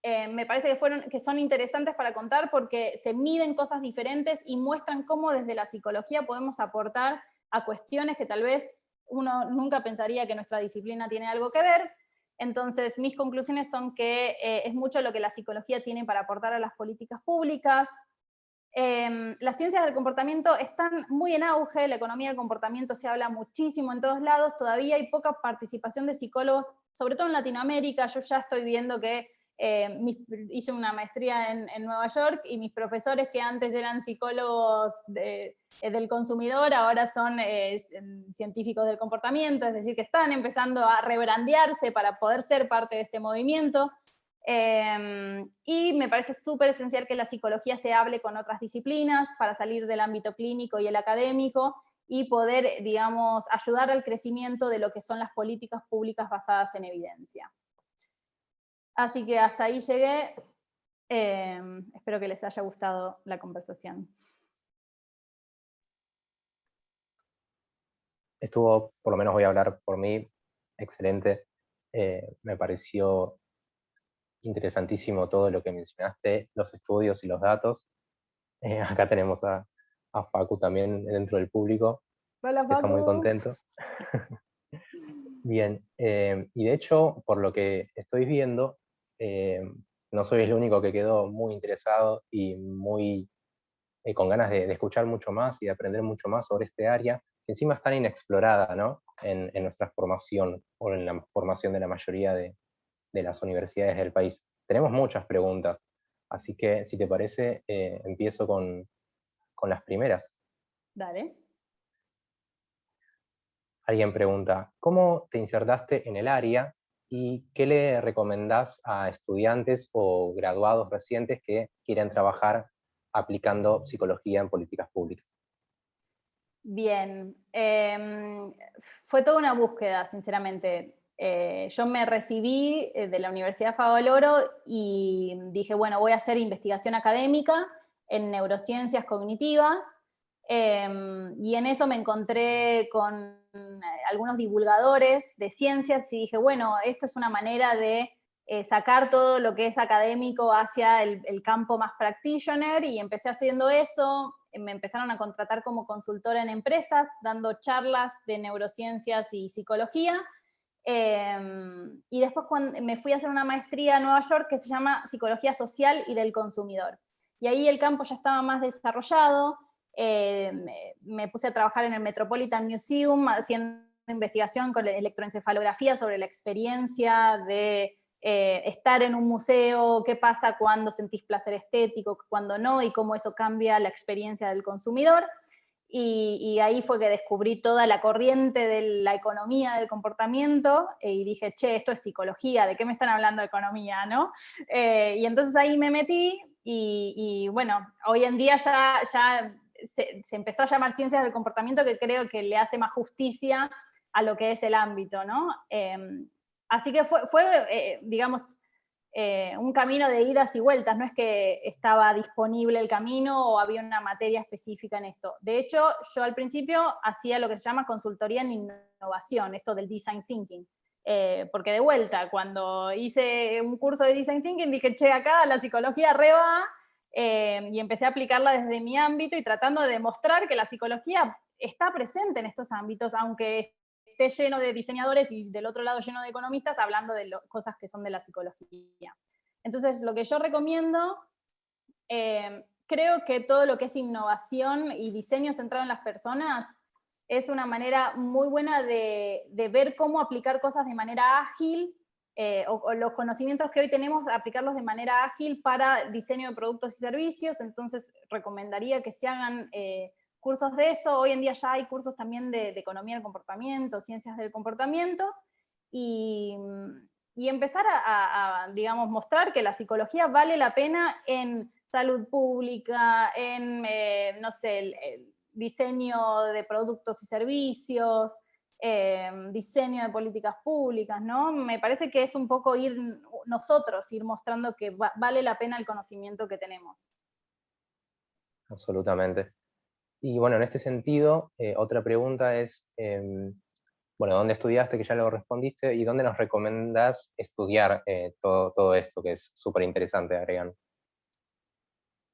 Me parece que son interesantes para contar porque se miden cosas diferentes y muestran cómo desde la psicología podemos aportar a cuestiones que tal vez uno nunca pensaría que nuestra disciplina tiene algo que ver. Entonces, mis conclusiones son que es mucho lo que la psicología tiene para aportar a las políticas públicas. Las ciencias del comportamiento están muy en auge, la economía del comportamiento se habla muchísimo en todos lados, todavía hay poca participación de psicólogos, sobre todo en Latinoamérica. Yo ya estoy viendo que hice una maestría en Nueva York y mis profesores que antes eran psicólogos del consumidor ahora son científicos del comportamiento, es decir, que están empezando a rebrandearse para poder ser parte de este movimiento. Y me parece súper esencial que la psicología se hable con otras disciplinas para salir del ámbito clínico y el académico y poder, digamos, ayudar al crecimiento de lo que son las políticas públicas basadas en evidencia. Así que hasta ahí llegué. Espero que les haya gustado la conversación. Estuvo, por lo menos voy a hablar por mí, excelente. Me pareció interesantísimo todo lo que mencionaste, los estudios y los datos. Acá tenemos a Facu también dentro del público. Hola, Está muy Facu. contento. Bien, y de hecho, por lo que estoy viendo, no soy el único que quedó muy interesado y muy con ganas de escuchar mucho más y de aprender mucho más sobre este área, que encima es tan inexplorada, ¿no? En nuestra formación, o en la formación de la mayoría de las universidades del país. Tenemos muchas preguntas, así que si te parece, empiezo con las primeras. Dale. Alguien pregunta, ¿cómo te insertaste en el área y qué le recomendás a estudiantes o graduados recientes que quieren trabajar aplicando psicología en políticas públicas? Bien, fue toda una búsqueda, sinceramente. Yo me recibí de la Universidad Favaloro y dije, bueno, voy a hacer investigación académica en neurociencias cognitivas, y en eso me encontré con algunos divulgadores de ciencias y dije, bueno, esto es una manera de sacar todo lo que es académico hacia el campo más practitioner, y empecé haciendo eso. Me empezaron a contratar como consultora en empresas, dando charlas de neurociencias y psicología. Y después cuando me fui a hacer una maestría a Nueva York que se llama Psicología Social y del Consumidor. Y ahí el campo ya estaba más desarrollado. Me puse a trabajar en el Metropolitan Museum haciendo investigación con electroencefalografía sobre la experiencia de estar en un museo, qué pasa cuando sentís placer estético, cuando no, y cómo eso cambia la experiencia del consumidor. Y ahí fue que descubrí toda la corriente de la economía del comportamiento y dije, che, esto es psicología, ¿de qué me están hablando de economía, no? Y entonces ahí me metí y bueno, hoy en día ya se empezó a llamar ciencias del comportamiento, que creo que le hace más justicia a lo que es el ámbito, ¿no? Así que fue digamos, un camino de idas y vueltas, no es que estaba disponible el camino o había una materia específica en esto. De hecho, yo al principio hacía lo que se llama consultoría en innovación, esto del design thinking. Porque de vuelta, cuando hice un curso de design thinking, dije, che, acá la psicología reba, y empecé a aplicarla desde mi ámbito y tratando de demostrar que la psicología está presente en estos ámbitos, aunque esté lleno de diseñadores y del otro lado lleno de economistas hablando de cosas que son de la psicología. Entonces, lo que yo recomiendo, creo que todo lo que es innovación y diseño centrado en las personas es una manera muy buena de ver cómo aplicar cosas de manera ágil, o los conocimientos que hoy tenemos, aplicarlos de manera ágil para diseño de productos y servicios. Entonces recomendaría que se hagan cursos de eso. Hoy en día ya hay cursos también de economía del comportamiento, ciencias del comportamiento, y empezar digamos, mostrar que la psicología vale la pena en salud pública, en, no sé, el diseño de productos y servicios, diseño de políticas públicas, ¿no? Me parece que es un poco ir mostrando que vale la pena el conocimiento que tenemos. Absolutamente. Y bueno, en este sentido, otra pregunta es, bueno, ¿dónde estudiaste? Que ya lo respondiste, ¿y dónde nos recomendás estudiar todo esto, que es súper interesante, agregan?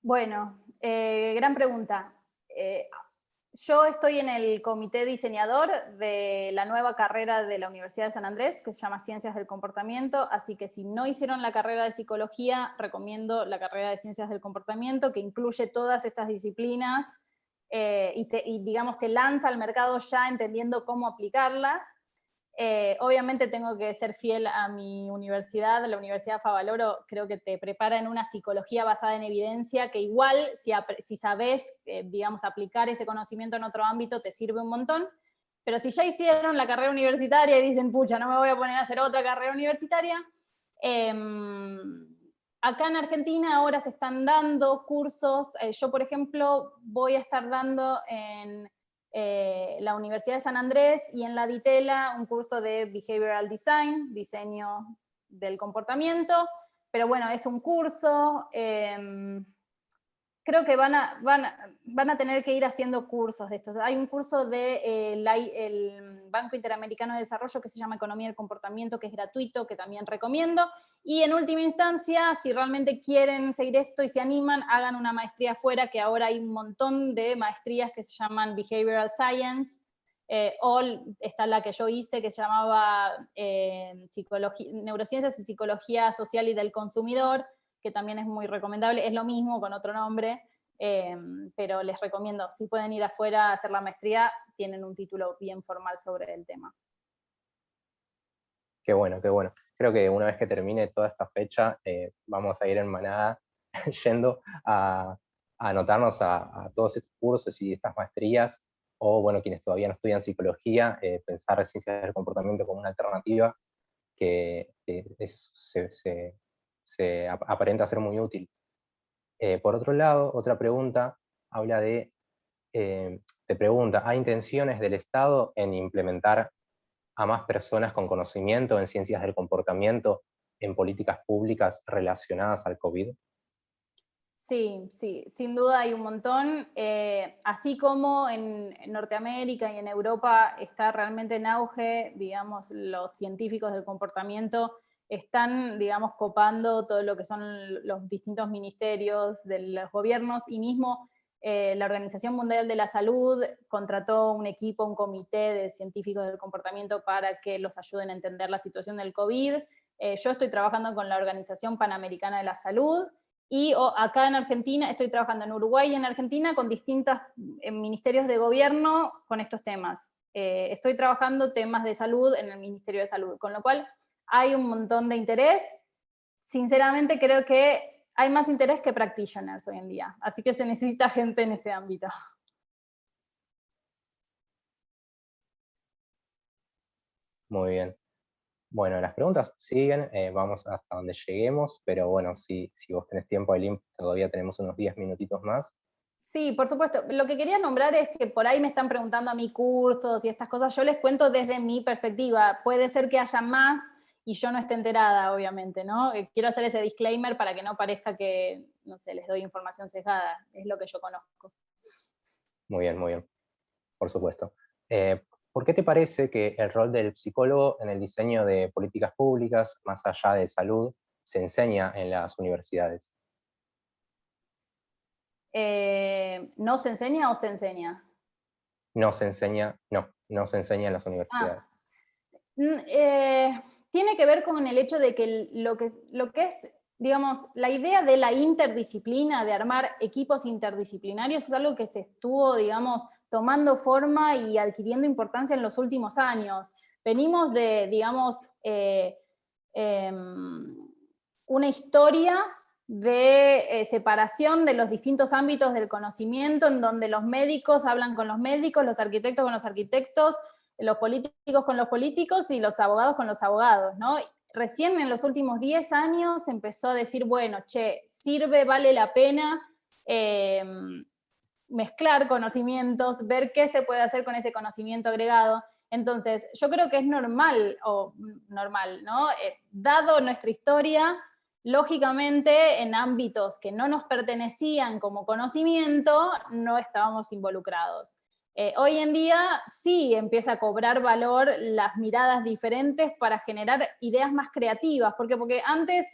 Bueno, gran pregunta. Yo estoy en el comité diseñador de la nueva carrera de la Universidad de San Andrés, que se llama Ciencias del Comportamiento, así que si no hicieron la carrera de psicología, recomiendo la carrera de Ciencias del Comportamiento, que incluye todas estas disciplinas, y digamos, te lanza al mercado ya entendiendo cómo aplicarlas. Obviamente tengo que ser fiel a mi universidad, la Universidad Favaloro creo que te prepara en una psicología basada en evidencia, que igual si sabes, digamos, aplicar ese conocimiento en otro ámbito te sirve un montón, pero si ya hicieron la carrera universitaria y dicen, pucha, no me voy a poner a hacer otra carrera universitaria, acá en Argentina ahora se están dando cursos, yo por ejemplo voy a estar dando en la Universidad de San Andrés y en la DITELA un curso de Behavioral Design, diseño del comportamiento, pero bueno, es un curso, creo que van a tener que ir haciendo cursos de estos. Hay un curso del el Banco Interamericano de Desarrollo que se llama Economía del Comportamiento, que es gratuito, que también recomiendo. Y en última instancia, si realmente quieren seguir esto y se animan, hagan una maestría afuera, que ahora hay un montón de maestrías que se llaman Behavioral Science, o está la que yo hice, que se llamaba Neurociencias y Psicología Social y del Consumidor, que también es muy recomendable, es lo mismo con otro nombre, pero les recomiendo, si pueden ir afuera a hacer la maestría, tienen un título bien formal sobre el tema. Qué bueno, qué bueno. Creo que una vez que termine toda esta fecha, vamos a ir en manada yendo a anotarnos a todos estos cursos y estas maestrías, o bueno, quienes todavía no estudian psicología, pensar ciencias del comportamiento como una alternativa que aparenta ser muy útil. Por otro lado, otra pregunta habla te pregunta, ¿hay intenciones del Estado en implementar a más personas con conocimiento en ciencias del comportamiento en políticas públicas relacionadas al COVID? Sí, sí, sin duda hay un montón. Así como en Norteamérica y en Europa está realmente en auge, digamos, los científicos del comportamiento están, digamos, copando todo lo que son los distintos ministerios de los gobiernos, y mismo la Organización Mundial de la Salud contrató un equipo, un comité de científicos del comportamiento para que los ayuden a entender la situación del COVID. Yo estoy trabajando con la Organización Panamericana de la Salud, y acá en Argentina, estoy trabajando en Uruguay y en Argentina con distintos ministerios de gobierno con estos temas. Estoy trabajando temas de salud en el Ministerio de Salud, con lo cual hay un montón de interés. Sinceramente creo que hay más interés que practitioners hoy en día, así que se necesita gente en este ámbito. Muy bien. Bueno, las preguntas siguen, vamos hasta donde lleguemos, pero bueno, si vos tenés tiempo, Aileen, todavía tenemos unos 10 minutitos más. Sí, por supuesto. Lo que quería nombrar es que por ahí me están preguntando a mí cursos y estas cosas. Yo les cuento desde mi perspectiva. Puede ser que haya más y yo no esté enterada, obviamente, ¿no? Quiero hacer ese disclaimer para que no parezca que, no sé, les doy información sesgada. Es lo que yo conozco. Muy bien, por supuesto. ¿Por qué te parece que el rol del psicólogo en el diseño de políticas públicas, más allá de salud, se enseña en las universidades? ¿No se enseña o se enseña? No se enseña, no se enseña en las universidades. Tiene que ver con el hecho de que lo que es digamos, la idea de la interdisciplina, de armar equipos interdisciplinarios, es algo que se estuvo, digamos, tomando forma y adquiriendo importancia en los últimos años. Venimos de, digamos, una historia de separación de los distintos ámbitos del conocimiento, en donde los médicos hablan con los médicos, los arquitectos con los arquitectos, los políticos con los políticos y los abogados con los abogados, ¿no? Recién en los últimos 10 años se empezó a decir, bueno, che, sirve, vale la pena mezclar conocimientos, ver qué se puede hacer con ese conocimiento agregado. Entonces, yo creo que es normal, ¿no? Dado nuestra historia, lógicamente en ámbitos que no nos pertenecían como conocimiento, no estábamos involucrados. Hoy en día sí empieza a cobrar valor las miradas diferentes para generar ideas más creativas, porque antes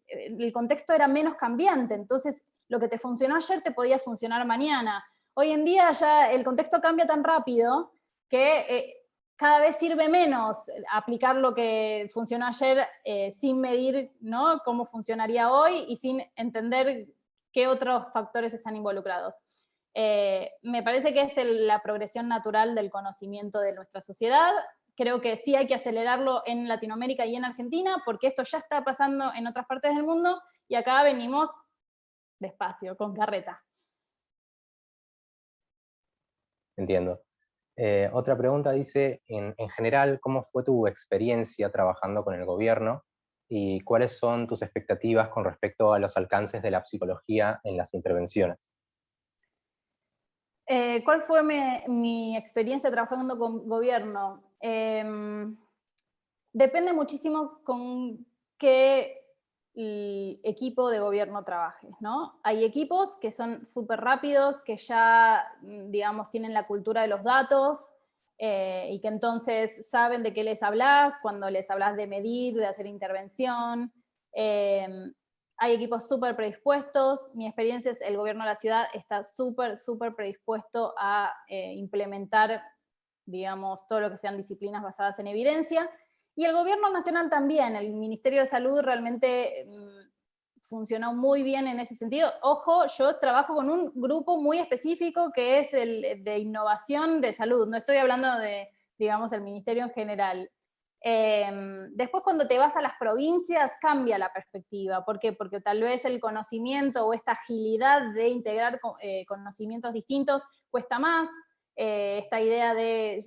el contexto era menos cambiante, entonces lo que te funcionó ayer te podía funcionar mañana. Hoy en día ya el contexto cambia tan rápido que cada vez sirve menos aplicar lo que funcionó ayer sin medir, ¿no?, cómo funcionaría hoy y sin entender qué otros factores están involucrados. Me parece que es la progresión natural del conocimiento de nuestra sociedad. Creo que sí hay que acelerarlo en Latinoamérica y en Argentina, porque esto ya está pasando en otras partes del mundo y acá venimos despacio, con carreta. Entiendo. Otra pregunta dice, en general, ¿cómo fue tu experiencia trabajando con el gobierno y cuáles son tus expectativas con respecto a los alcances de la psicología en las intervenciones? ¿Cuál fue mi experiencia trabajando con gobierno? Depende muchísimo con qué equipo de gobierno trabajes, ¿no? Hay equipos que son súper rápidos, que ya, digamos, tienen la cultura de los datos y que entonces saben de qué les hablas cuando les hablas de medir, de hacer intervención. Hay equipos súper predispuestos. Mi experiencia es el gobierno de la ciudad está súper predispuesto a implementar, digamos, todo lo que sean disciplinas basadas en evidencia. Y el gobierno nacional también, el Ministerio de Salud realmente funcionó muy bien en ese sentido. Ojo, yo trabajo con un grupo muy específico que es el de innovación de salud, no estoy hablando de, digamos, el ministerio en general. Después cuando te vas a las provincias cambia la perspectiva. ¿Por qué? Porque tal vez el conocimiento o esta agilidad de integrar conocimientos distintos cuesta más. Esta idea de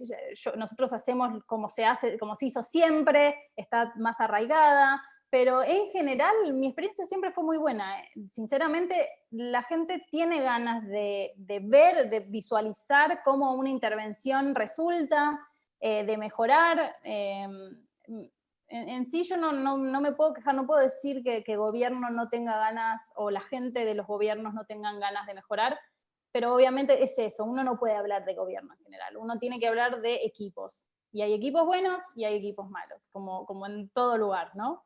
nosotros hacemos como se hace, como se hizo siempre, está más arraigada, pero en general mi experiencia siempre fue muy buena. Sinceramente, la gente tiene ganas de ver, de visualizar cómo una intervención resulta, de mejorar. En sí yo no me puedo quejar, no puedo decir que el gobierno no tenga ganas o la gente de los gobiernos no tengan ganas de mejorar, pero obviamente es eso, uno no puede hablar de gobierno en general, uno tiene que hablar de equipos. Y hay equipos buenos y hay equipos malos, como en todo lugar, ¿no?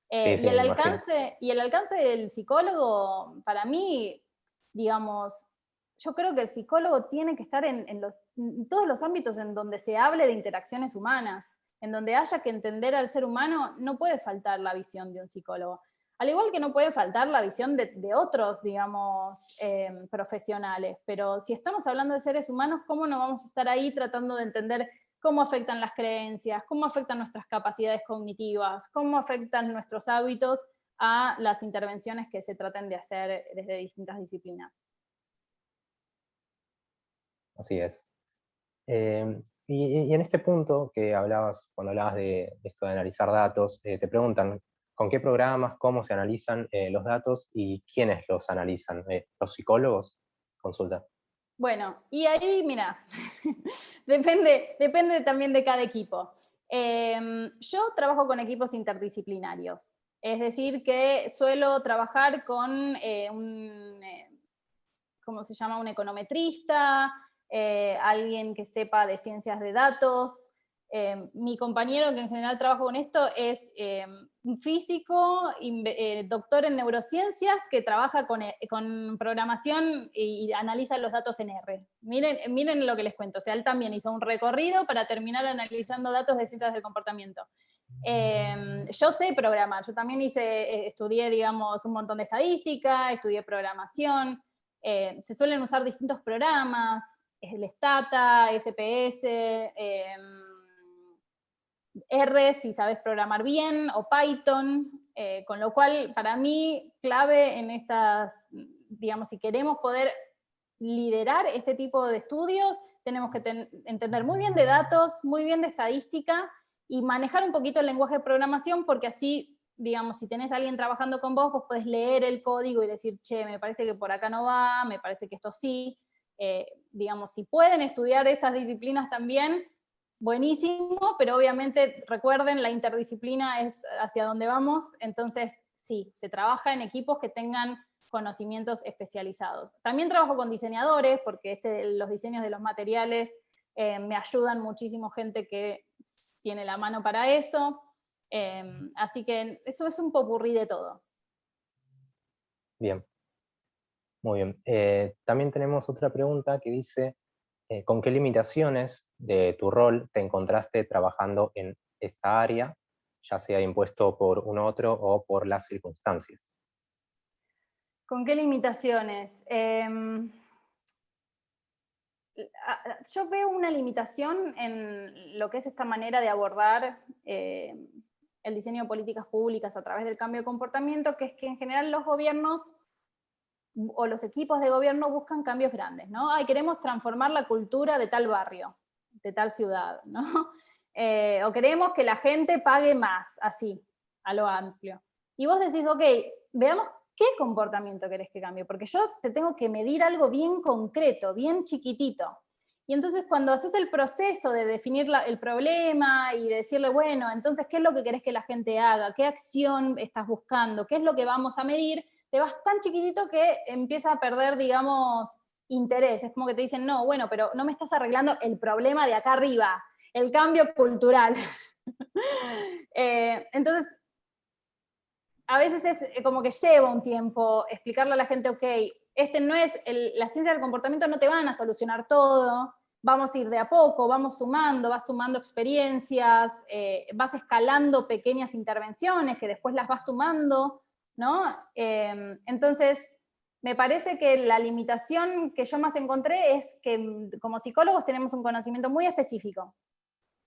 Sí, y, el me imagino. y el alcance del psicólogo, para mí, digamos, yo creo que el psicólogo tiene que estar en todos los ámbitos en donde se hable de interacciones humanas, en donde haya que entender al ser humano, no puede faltar la visión de un psicólogo. Al igual que no puede faltar la visión de otros, digamos, profesionales, pero si estamos hablando de seres humanos, ¿cómo no vamos a estar ahí tratando de entender cómo afectan las creencias, cómo afectan nuestras capacidades cognitivas, cómo afectan nuestros hábitos a las intervenciones que se traten de hacer desde distintas disciplinas? Así es. Y en este punto que hablabas, cuando hablabas de esto de analizar datos, te preguntan con qué programas, cómo se analizan los datos y quiénes los analizan. ¿Los psicólogos? Consulta. Bueno, y ahí, mira, depende también de cada equipo. Yo trabajo con equipos interdisciplinarios, es decir, que suelo trabajar con ¿cómo se llama? Un econometrista, alguien que sepa de ciencias de datos. Mi compañero que en general trabaja con esto es un físico, doctor en neurociencias, que trabaja con programación y analiza los datos en R. Miren lo que les cuento. O sea, él también hizo un recorrido para terminar analizando datos de ciencias del comportamiento. Yo sé programar, yo también estudié, digamos, un montón de estadística, estudié programación, se suelen usar distintos programas, el Stata, SPS, R si sabes programar bien, o Python, con lo cual para mí clave en estas, digamos, si queremos poder liderar este tipo de estudios, tenemos que entender muy bien de datos, muy bien de estadística y manejar un poquito el lenguaje de programación, porque así, digamos, si tenés a alguien trabajando con vos, vos podés leer el código y decir, che, me parece que por acá no va, me parece que esto sí. Digamos, si pueden estudiar estas disciplinas también, buenísimo, pero obviamente recuerden, la interdisciplina es hacia donde vamos, entonces sí, se trabaja en equipos que tengan conocimientos especializados. También trabajo con diseñadores, porque los diseños de los materiales me ayudan muchísimo gente que tiene la mano para eso, así que eso es un popurrí de todo. Bien, muy bien. También tenemos otra pregunta que dice, ¿con qué limitaciones de tu rol te encontraste trabajando en esta área, ya sea impuesto por un otro o por las circunstancias? ¿Con qué limitaciones? Yo veo una limitación en lo que es esta manera de abordar el diseño de políticas públicas a través del cambio de comportamiento, que es que en general los gobiernos o los equipos de gobierno buscan cambios grandes, ¿no? Ay, queremos transformar la cultura de tal barrio, de tal ciudad, ¿no? O queremos que la gente pague más, así, a lo amplio. Y vos decís, ok, veamos qué comportamiento querés que cambie, porque yo te tengo que medir algo bien concreto, bien chiquitito. Y entonces cuando haces el proceso de definir el problema y de decirle, bueno, entonces, ¿qué es lo que querés que la gente haga? ¿Qué acción estás buscando? ¿Qué es lo que vamos a medir? Te vas tan chiquitito que empieza a perder, digamos, interés. Es como que te dicen, no, bueno, pero no me estás arreglando el problema de acá arriba, el cambio cultural. Entonces, a veces es como que lleva un tiempo explicarle a la gente, ok, este no es, la ciencia del comportamiento no te van a solucionar todo, vamos a ir de a poco, vamos sumando, vas sumando experiencias, vas escalando pequeñas intervenciones que después las vas sumando, ¿no? Entonces, me parece que la limitación que yo más encontré es que como psicólogos tenemos un conocimiento muy específico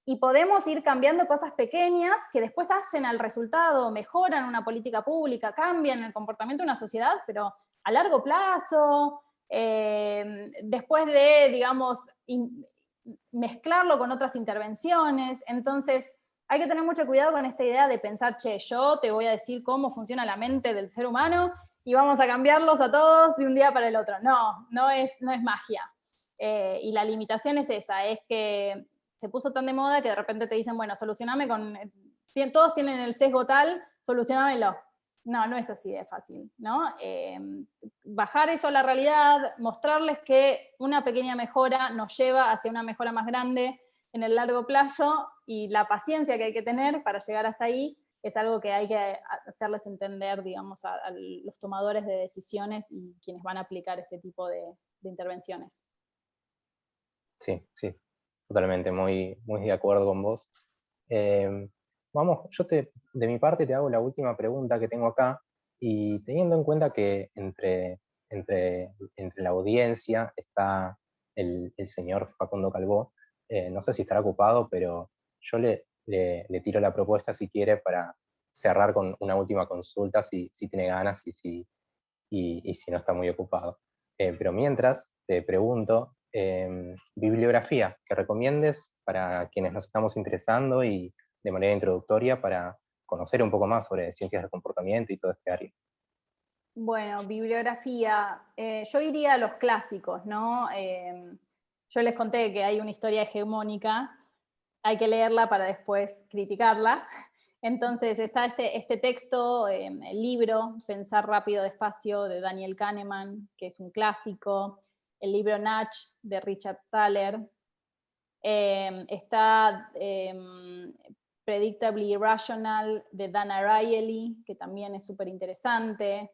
y podemos ir cambiando cosas pequeñas que después hacen al resultado, mejoran una política pública, cambian el comportamiento de una sociedad, pero a largo plazo, después de, digamos, mezclarlo con otras intervenciones. Entonces, hay que tener mucho cuidado con esta idea de pensar, che, yo te voy a decir cómo funciona la mente del ser humano y vamos a cambiarlos a todos de un día para el otro. No, no es magia. Y la limitación es esa, es que se puso tan de moda que de repente te dicen, bueno, solucioname con, todos tienen el sesgo tal, solucionámelo. No, no es así de fácil, ¿no? Bajar eso a la realidad, mostrarles que una pequeña mejora nos lleva hacia una mejora más grande en el largo plazo, y la paciencia que hay que tener para llegar hasta ahí es algo que hay que hacerles entender, digamos, a los tomadores de decisiones y quienes van a aplicar este tipo de intervenciones. Sí, sí, totalmente, muy, muy de acuerdo con vos. Vamos, de mi parte te hago la última pregunta que tengo acá, y teniendo en cuenta que entre la audiencia está el señor Facundo Calvó, no sé si estará ocupado, pero yo le tiro la propuesta si quiere para cerrar con una última consulta, si tiene ganas y si no está muy ocupado. Pero mientras, te pregunto, bibliografía que recomiendes para quienes nos estamos interesando y de manera introductoria para conocer un poco más sobre ciencias del comportamiento y todo este área. Bueno, bibliografía. Yo iría a los clásicos, ¿no? Yo les conté que hay una historia hegemónica, hay que leerla para después criticarla. Entonces está este texto, el libro Pensar rápido, despacio, de Daniel Kahneman, que es un clásico, el libro Nudge, de Richard Thaler, está Predictably Irrational, de Dan Ariely, que también es súper interesante.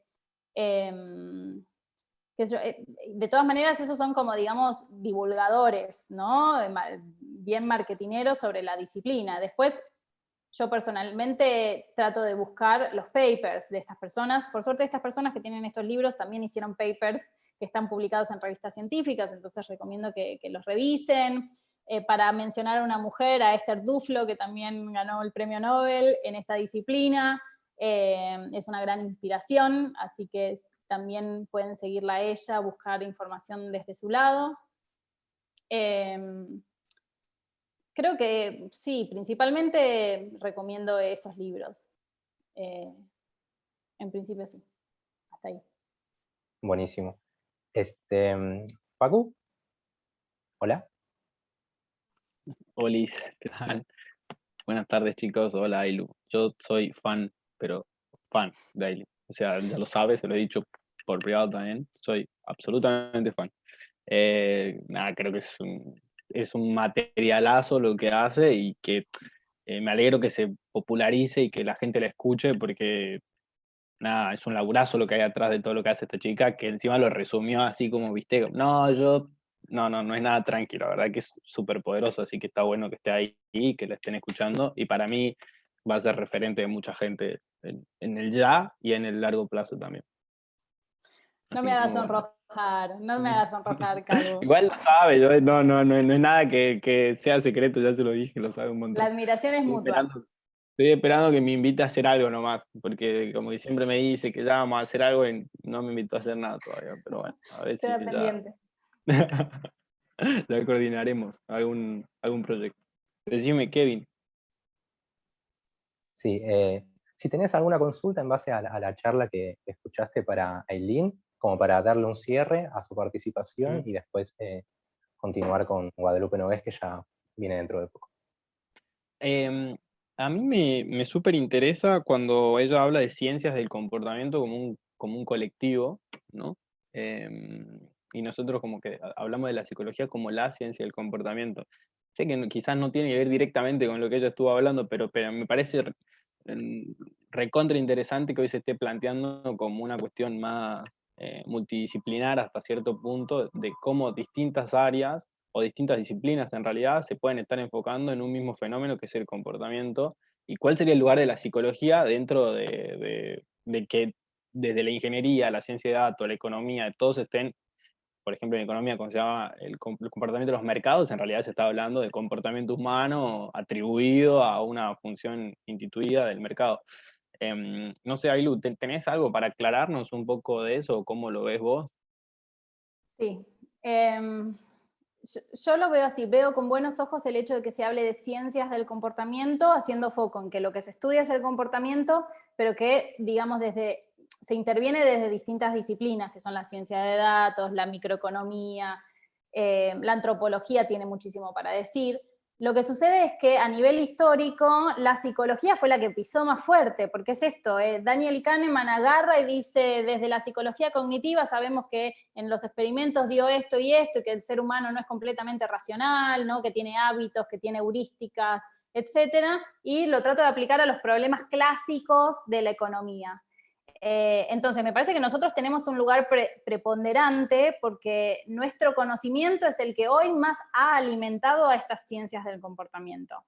De todas maneras, esos son como, digamos, divulgadores, ¿no? Bien marketineros sobre la disciplina. Después, Yo personalmente trato de buscar los papers de estas personas. Por suerte, estas personas que tienen estos libros también hicieron papers que están publicados en revistas científicas, entonces recomiendo que los revisen. Para mencionar a una mujer, a Esther Duflo, que también ganó el premio Nobel en esta disciplina, es una gran inspiración, así que también pueden seguirla a ella, buscar información desde su lado. Creo que sí, principalmente recomiendo esos libros. En principio sí, hasta ahí. Buenísimo. Facu, hola. Olis, ¿qué tal? Buenas tardes, chicos. Hola, Ailu. Yo soy fan, pero fan de Ailu. O sea, ya lo sabes, se lo he dicho por privado también. Soy absolutamente fan. Nada, creo que es un materialazo lo que hace y que me alegro que se popularice y que la gente la escuche porque, nada, es un laburazo lo que hay atrás de todo lo que hace esta chica, que encima lo resumió así como, viste, no es nada tranquilo, la verdad que es súper poderoso, así que está bueno que esté ahí y que la estén escuchando, y para mí va a ser referente de mucha gente en el ya y en el largo plazo también. No Así me que hagas muy bueno. sonrojar, no me hagas sonrojar, Calu. Igual lo sabe, no es nada que sea secreto, ya se lo dije, lo sabe un La montón. admiración es mutua. Estoy esperando que me invite a hacer algo nomás, porque como que siempre me dice que ya vamos a hacer algo y no me invitó a hacer nada todavía, pero bueno, a ver si Queda ya, pendiente. ya coordinaremos algún proyecto. Decime, Kevin. Sí, si tenés alguna consulta en base a la charla que escuchaste para Aileen, como para darle un cierre a su participación y después continuar con Guadalupe Nogués, que ya viene dentro de poco. A mí me súper interesa cuando ella habla de ciencias del comportamiento como un colectivo, ¿no? Y nosotros como que hablamos de la psicología como la ciencia del comportamiento. Sé que quizás no tiene que ver directamente con lo que ella estuvo hablando, pero me parece recontra interesante que hoy se esté planteando como una cuestión más multidisciplinar hasta cierto punto, de cómo distintas áreas o distintas disciplinas en realidad se pueden estar enfocando en un mismo fenómeno que es el comportamiento, y cuál sería el lugar de la psicología dentro de que desde la ingeniería, la ciencia de datos, la economía, todos estén, por ejemplo, en economía, cuando se llama el comportamiento de los mercados, en realidad se está hablando de comportamiento humano atribuido a una función instituida del mercado. No sé, Ailu, ¿tenés algo para aclararnos un poco de eso? ¿Cómo lo ves vos? Sí. Yo lo veo así, veo con buenos ojos el hecho de que se hable de ciencias del comportamiento, haciendo foco en que lo que se estudia es el comportamiento, pero que, digamos, se interviene desde distintas disciplinas, que son la ciencia de datos, la microeconomía, la antropología tiene muchísimo para decir. Lo que sucede es que a nivel histórico la psicología fue la que pisó más fuerte, porque es esto, Daniel Kahneman agarra y dice, desde la psicología cognitiva sabemos que en los experimentos dio esto y esto, y que el ser humano no es completamente racional, ¿no? Que tiene hábitos, que tiene heurísticas, etcétera, y lo trato de aplicar a los problemas clásicos de la economía. Entonces, me parece que nosotros tenemos un lugar preponderante porque nuestro conocimiento es el que hoy más ha alimentado a estas ciencias del comportamiento.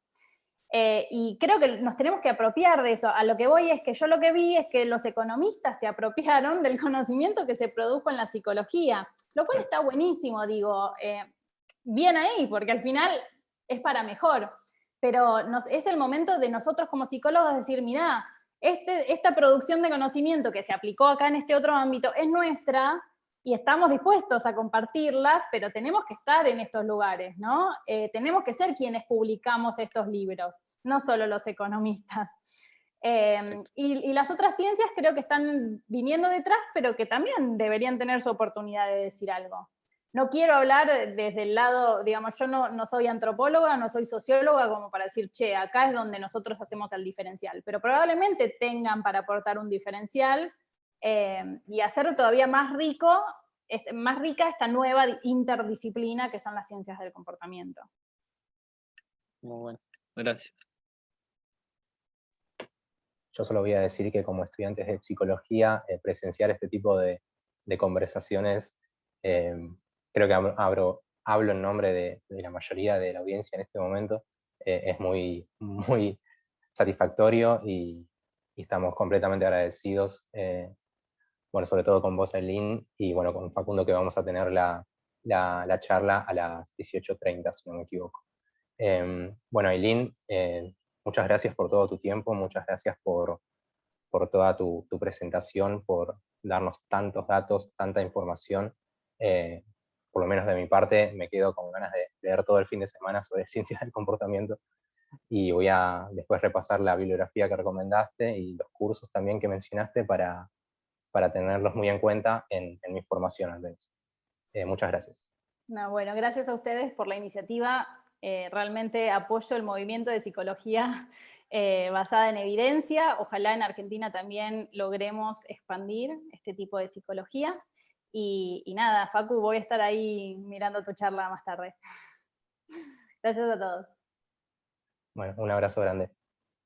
Y creo que nos tenemos que apropiar de eso. A lo que voy es que yo lo que vi es que los economistas se apropiaron del conocimiento que se produjo en la psicología, lo cual está buenísimo, digo, bien ahí, porque al final es para mejor. Pero es el momento de nosotros como psicólogos decir, mirá, esta producción de conocimiento que se aplicó acá en este otro ámbito es nuestra y estamos dispuestos a compartirlas, pero tenemos que estar en estos lugares, ¿no? Tenemos que ser quienes publicamos estos libros, no solo los economistas. Y las otras ciencias creo que están viniendo detrás, pero que también deberían tener su oportunidad de decir algo. No quiero hablar desde el lado, digamos, yo no soy antropóloga, no soy socióloga como para decir, che, acá es donde nosotros hacemos el diferencial, pero probablemente tengan para aportar un diferencial y hacer todavía más rica esta nueva interdisciplina que son las ciencias del comportamiento. Muy bueno, gracias. Yo solo voy a decir que como estudiantes de psicología, presenciar este tipo de conversaciones, creo que hablo en nombre de la mayoría de la audiencia en este momento, es muy, muy satisfactorio y estamos completamente agradecidos, bueno, sobre todo con vos, Aileen, y bueno, con Facundo, que vamos a tener la charla a las 18:30, si no me equivoco. Bueno, Aileen, muchas gracias por todo tu tiempo, muchas gracias por toda tu presentación, por darnos tantos datos, tanta información. Por lo menos de mi parte, me quedo con ganas de leer todo el fin de semana sobre ciencias del comportamiento, y voy a después repasar la bibliografía que recomendaste y los cursos también que mencionaste para tenerlos muy en cuenta en mi formación al menos. Muchas gracias. No, bueno, gracias a ustedes por la iniciativa. Realmente apoyo el movimiento de psicología basada en evidencia. Ojalá en Argentina también logremos expandir este tipo de psicología. Y nada, Facu, voy a estar ahí mirando tu charla más tarde. Gracias a todos. Bueno, un abrazo grande.